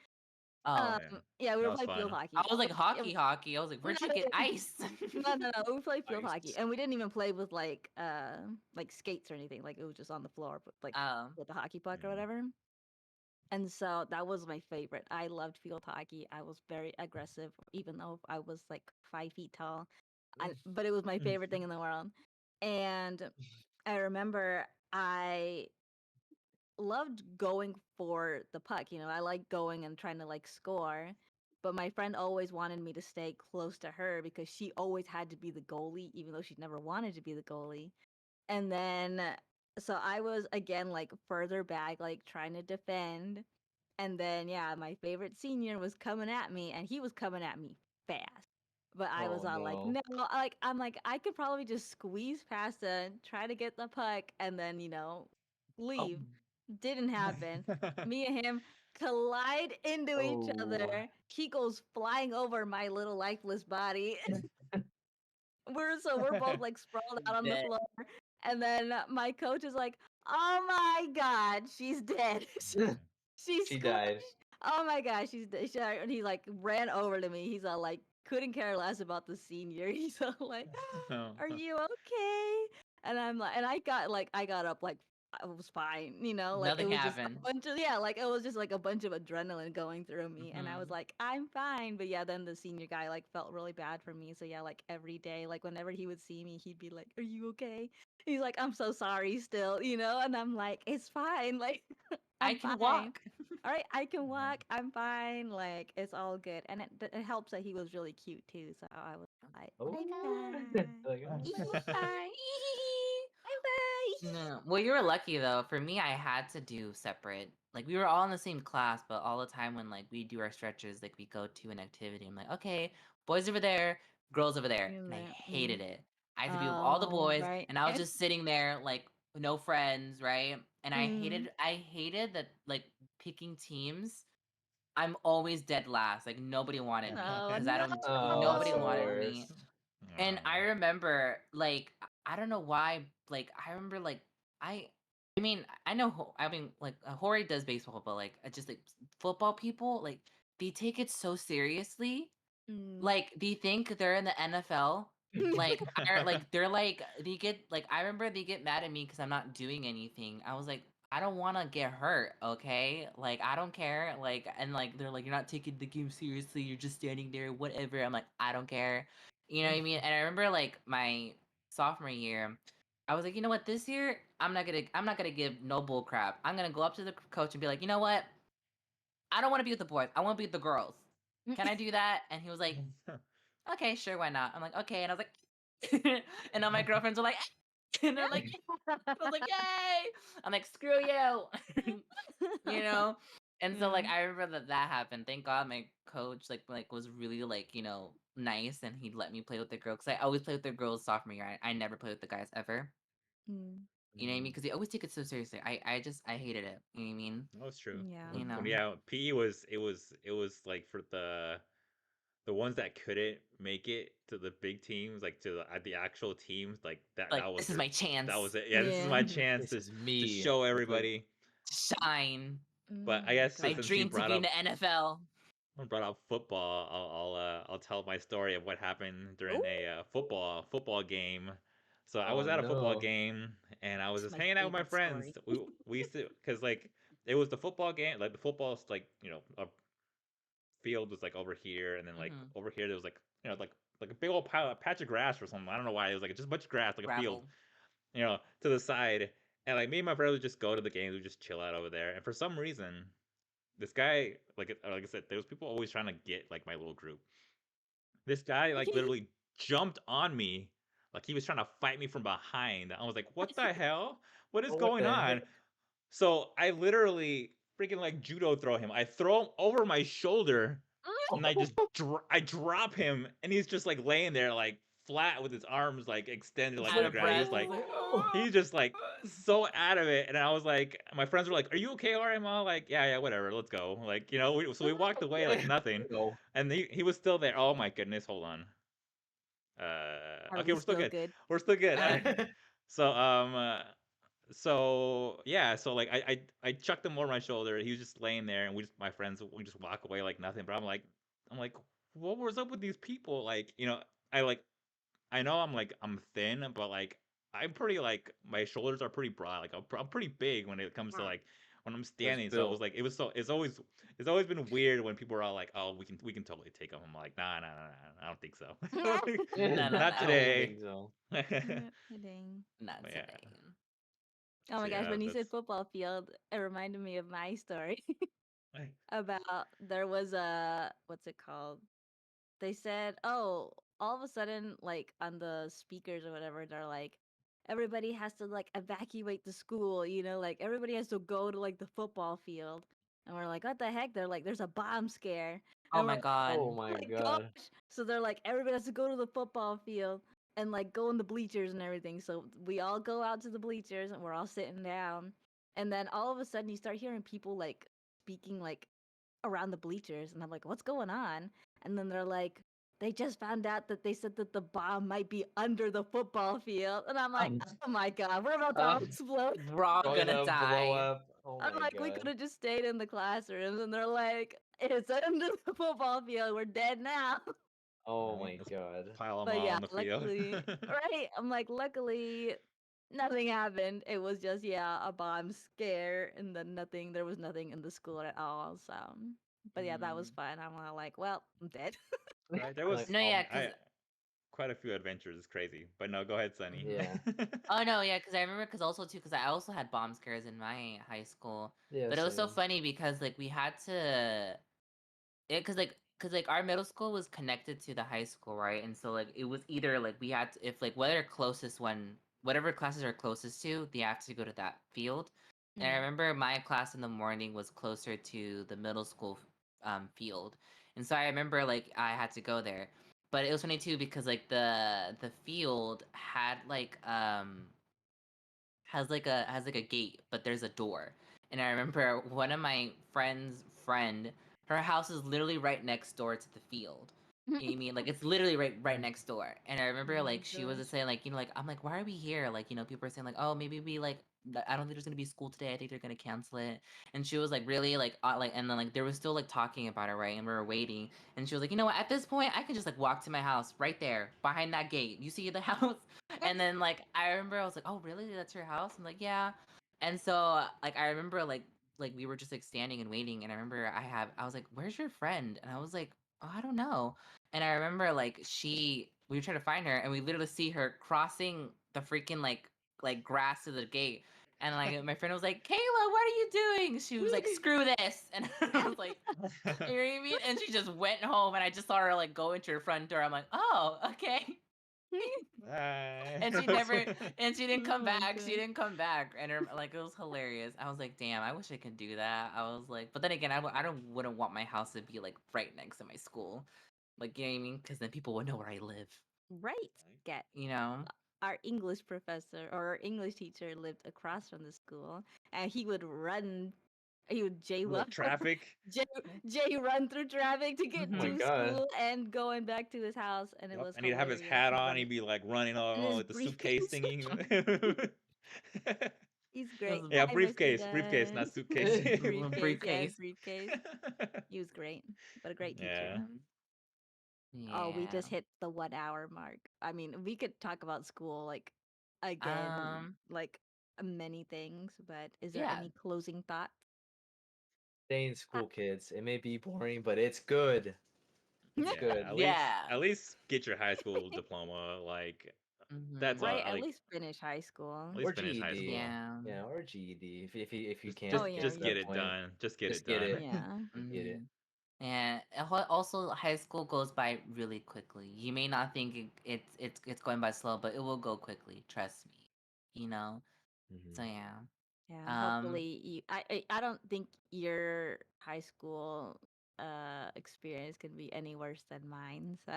Oh, Yeah. Yeah, we That were was playing field fun. I hockey. was like It hockey. I was like, no, where'd you get ice? no, we played field hockey, Ice. and we didn't even play with like skates or anything. Like it was just on the floor, but like Oh, with the hockey puck or Yeah. whatever. And so that was my favorite. I loved field hockey. I was very aggressive, even though I was like 5 feet tall. But it was my favorite thing in the world. And I remember I loved going for the puck. You know, I like going and trying to like score. But my friend always wanted me to stay close to her because she always had to be the goalie, even though she never wanted to be the goalie. And then, so I was again like further back, like trying to defend. And then, yeah, my favorite senior was coming at me, and he was coming at me fast. But I was Oh all like, no. no, like, I'm like, I could probably just squeeze past and try to get the puck and then, oh, leave. Didn't happen. Me and him collide into each Oh. other. He goes flying over my little lifeless body. We're both like sprawled out on the dead. floor. And then my coach is like, "Oh my god, she's dead." She's She squished. died. Oh my gosh, she's dead. And he like ran over to me. He's all like, couldn't care less about the senior. He's all like, "Are you okay?" And I'm like, and I got up like I was fine, like it Nothing was just a happened. bunch of, yeah, like it was just like a bunch of adrenaline going through me, and I was Mhm. like, I'm fine. But yeah, then the senior guy like felt really bad for me. So yeah, like every day, like whenever he would see me, he'd be like, "Are you okay?" He's like, "I'm so sorry, still," and I'm like, "It's fine, like I I'm can fine." walk. All right, I can walk. I'm fine. Like it's all good, and it helps that he was really cute too. So I was like, Oh. "I'm Like, fine. oh. Bye. I'm fine." No. Well, you were lucky though. For me, I had to do separate. Like we were all in the same class, but all the time when like we do our stretches, like we go to an activity, I'm like, okay, boys over there, girls over there, You're and I like, hated it. I had to be with all the oh, boys, right. and I was just sitting there like no friends, right? And Mm. I hated that like picking teams. I'm always dead last. Like nobody wanted me Oh because I no. don't. Oh, that's Nobody the wanted me. worst. And I Oh. remember, like, I don't know why, like, I remember, like, I, I mean, I know, like, Hori does baseball, but like, just like football people, like, they take it so seriously. Mm. Like, they think they're in the NFL. Like, they're like, they get, like, I remember they get mad at me because I'm not doing anything. I was like, I don't want to get hurt, okay? Like, I don't care. Like, and like, they're like, you're not taking the game seriously. You're just standing there, whatever. I'm like, I don't care. You know what I mean? And I remember, like, my sophomore year, I was like, you know what? This year, I'm not gonna give no bull crap. I'm gonna go up to the coach and be like, you know what? I don't want to be with the boys. I want to be with the girls. Can I do that? And he was like, okay, sure, why not? I'm like, okay. And I was like, and all my girlfriends were like, and they're like, I was like, yay! I'm like, screw you, you know. And so like Yeah. I remember that happened. Thank God my coach like was really like nice, and he'd let me play with the girls. Cause I always play with the girls sophomore year. I never play with the guys ever. Mm, You know what I mean? Because they always take it so seriously. I hated it. You know what I mean? That was true. yeah. You know. Yeah, PE was it was like for the ones that couldn't make it to the big teams, like to the actual teams, like Like that was this is my chance that was it. Yeah, this is Yeah. my chance This is to me. show Like, everybody. to shine. But I my guess My God. since you dream to be in the NFL. brought up football, I'll tell my story of what happened during Ooh, a football game. So I oh was at a football no. game and I was it's just my hanging out with my favorite friends. story. We used to because like it was the football game, like the football's like a field was like over here, and then like Hmm. over here there was like like a big old patch of grass or something. I don't know why it was like just a bunch of grass, like a field, Gravel. to the side. And like me and my brother would just go to the games, we just chill out over there. And for some reason, this guy, like I said, there was people always trying to get like my little group. This guy like literally jumped on me, like he was trying to fight me from behind. I was like, what the hell? What is Oh, what going the on? heck? So I literally freaking like judo throw him. I throw him over my shoulder, and I just I drop him, and he's just like laying there like flat with his arms like extended like Out to the of ground. breath. He's like, He's just like so out of it. And I was like, my friends were like, "Are you okay, all right, Mom?" Like, yeah, whatever, let's go. Like, so we walked away like nothing, No. and he was still there. Oh my goodness, hold on. Are Okay, we we're still still good. good? We're still good. okay. So so yeah, so like I chucked him over my shoulder. He was just laying there, and my friends we just walk away like nothing. But I'm like, what was up with these people? Like, I like I know I'm thin, but like I'm pretty like my shoulders are pretty broad. Like I'm pretty big when it comes to like when I'm Was standing. So it was built. like it's always been weird when people are all like, oh, we can totally take them. I'm like, nah, I don't think so. No, no, Not I no. don't today. think so. But Yeah, kidding. Not yeah, today. Oh so my gosh, yeah, when you that's said football field, it reminded me of my story like, about there was a what's it called? They said, "Oh, all of a sudden, like on the speakers or whatever, they're like, everybody has to like evacuate the school. Like everybody has to go to like the football field." And we're like, "What the heck?" They're like, "There's a bomb scare," Oh and my we're god. Oh oh my my gosh. god. So they're like, everybody has to go to the football field and like go in the bleachers and everything. So we all go out to the bleachers and we're all sitting down. And then all of a sudden you start hearing people like speaking like around the bleachers. And I'm like, what's going on? And then they're like, they just found out that they said that the bomb might be under the football field. And I'm like, Um, oh my God, we're about to uh, all explode. We're all going gonna to blow die. up. Oh I'm my like, we could god. have just stayed in the classrooms. And they're like, it's under the football field. We're dead now. Oh well, my let's god. pile them But all yeah, on the field. luckily, right? I'm like, luckily, nothing happened. It was just, yeah, a bomb scare, and then nothing. There was nothing in the school at all. So, but yeah, that was Mm. fun. I'm like, well, I'm dead. Right, there Like, was No, yeah, cause I quite a few adventures. It's crazy, but no, go ahead, Sunny. mhm. yeah. Oh no, yeah, cause I remember, cause I also had bomb scares in my high school, Yeah, but it was so same. funny because like we had to, cause like our middle school was connected to the high school, right? And so like it was either like we had to, if like whatever classes are closest to, they have to go to that field. And I remember my class in the morning was closer to the middle school field, and so I remember like I had to go there. But it was funny too because like the field had like has like a gate, but there's a door. And I remember one of my friend, her house is literally right next door to the field. You know what I mean? Like it's literally right next door. And I remember Oh my like she was gosh. just saying like, like I'm like, why are we here? Like, people are saying like, oh, maybe we like I don't think there's gonna be school today. I think they're gonna cancel it. And she was like really like and then like they were still like talking about it, right? And we were waiting. And she was like, you know what, at this point I can just like walk to my house right there behind that gate. You see the house? And then like I remember I was like, "Oh, really? That's your house?" I'm like, "Yeah." And so like I remember like we were just like standing and waiting, and I remember I was like, "Where's your friend?" And I was like, "Oh, I don't know." And I remember like we were trying to find her, and we literally see her crossing the freaking like grass to the gate. And like my friend was like, Kayla, what are you doing? She was like, screw this. And I was like, you know what I mean? And she just went home, and I just saw her like go into her front door. I'm like, oh, okay. And she never, and she didn't Oh come my back. God. She didn't come back, and her, like it was hilarious. I was like, damn, I wish I could do that. I was like, but then again, I don't wouldn't want my house to be like right next to my school, like you know what I mean? Because then people would know where I live. Right. Get You know? our English professor or our English teacher lived across from the school, and he would run. He would Look, traffic. Jay run through traffic to get Oh my to God. school and going back to his house, and it Yep, was and he'd have his hilarious. hat He on. run He'd be like running and his with the suitcase briefcase. thingy. He's great. was Yeah, Hi, briefcase, Mr. briefcase, not Dunn. suitcase. Little Briefcase, yes, briefcase. briefcase. He was great, but a great teacher. Yeah. Oh, we Yeah. just hit the 1 hour mark. I mean, we could talk about school like again, like many things, but is there Yeah. any closing thoughts? Stay in school, kids. It may be boring, but it's good. It's Yeah, good. at least get your high school diploma. Like that's Right, at like least finish high school. at least Or finish high GED. school. Yeah. Yeah, or GED if you can. Just Oh, yeah, just to get that it point. done. Just get Just it get done. it. Yeah. Get it. And also high school goes by really quickly. You may not think it's going by slow, but it will go quickly. Trust me. You know. Mhm. So yeah. Yeah, hopefully you. I don't think your high school experience can be any worse than mine. So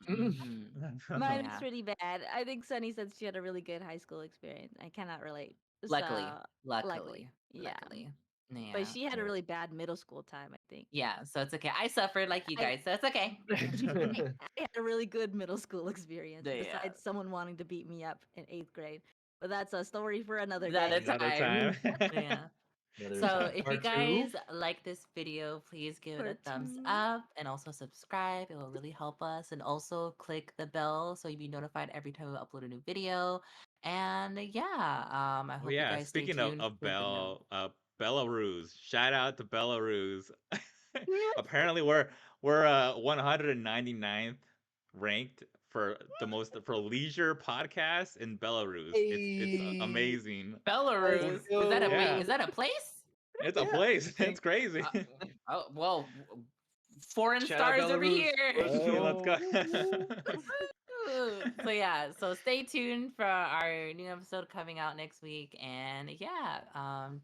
Mhm. mine's Yeah. pretty bad. I think Sunny said she had a really good high school experience. I cannot relate. Luckily, So, luckily, yeah. luckily. Yeah. But she had a Yeah. really bad middle school time, I think. Yeah. So it's okay. I suffered like you I- guys, so it's okay. I had a really good middle school experience, Yeah. besides someone wanting to beat me up in 8th grade. But that's a story for another Another day. Another time. time. Yeah. Another So time. if you Part two? guys like this video, please give it a Part thumbs 2. up and also subscribe. It will really help us. And also click the bell so you'll be notified every time we upload a new video. And yeah, I Oh hope you yeah, guys stay speaking tuned of for the new. Belarus. Shout out to Belarus. Apparently we're 199th ranked for leisure podcast in Belarus. It's Hey. amazing. Belarus. Is that a Yeah. is that a place? It's a Yeah. place. It's crazy. Oh well, foreign Shout out stars over Belarus. here. Let's Let's go. So yeah, so stay tuned for our new episode coming out next week. And yeah,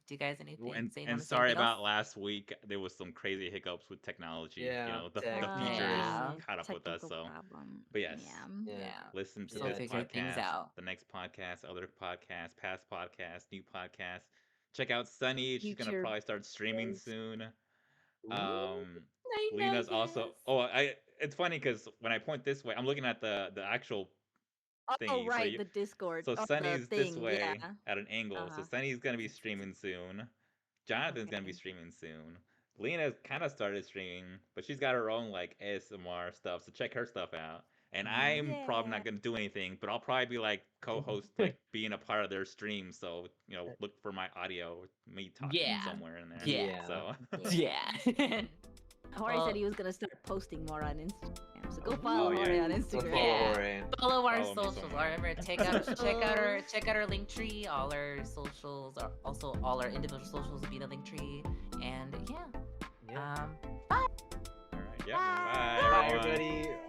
do you guys anything? And say, and wanna say sorry anything about else? last week. There was some crazy hiccups with technology. Yeah, You know, the tech. features Yeah. caught up with us. Technical So, problem. but yes, Yeah. Yeah. listen to So Yeah, this figure things podcast, out. the next podcast, other podcasts, past podcasts, new podcasts. Check out Sunny. She's gonna Future probably start streaming videos. soon. Ooh. I know, Lena's also. yes. Oh, it's funny because when I point this way, I'm looking at the actual Oh, thingy. So right, the Discord. so or the Sunny's this thing, way yeah. at an angle. So Uh-huh. Sunny's gonna be streaming soon. Jonathan's gonna be Okay. streaming soon. Lena kind of started streaming, but she's got her own like ASMR stuff. So check her stuff out. And I'm probably Yeah. not gonna do anything, but I'll probably be like co-host, like being a part of their stream. So look for my audio, me talking Yeah. somewhere in there. Yeah. So Yeah. Jorge Well- said he was gonna start posting more on Instagram, so go follow Oh, yeah. Jorge on Go Instagram. follow Yeah. Jorge. Follow our Follow me socials. somewhere. Remember, check out our link tree. All our socials are also all our individual socials will be in the link tree. And yeah. Yeah. all right, yeah, Bye. bye Bye, everyone. everybody.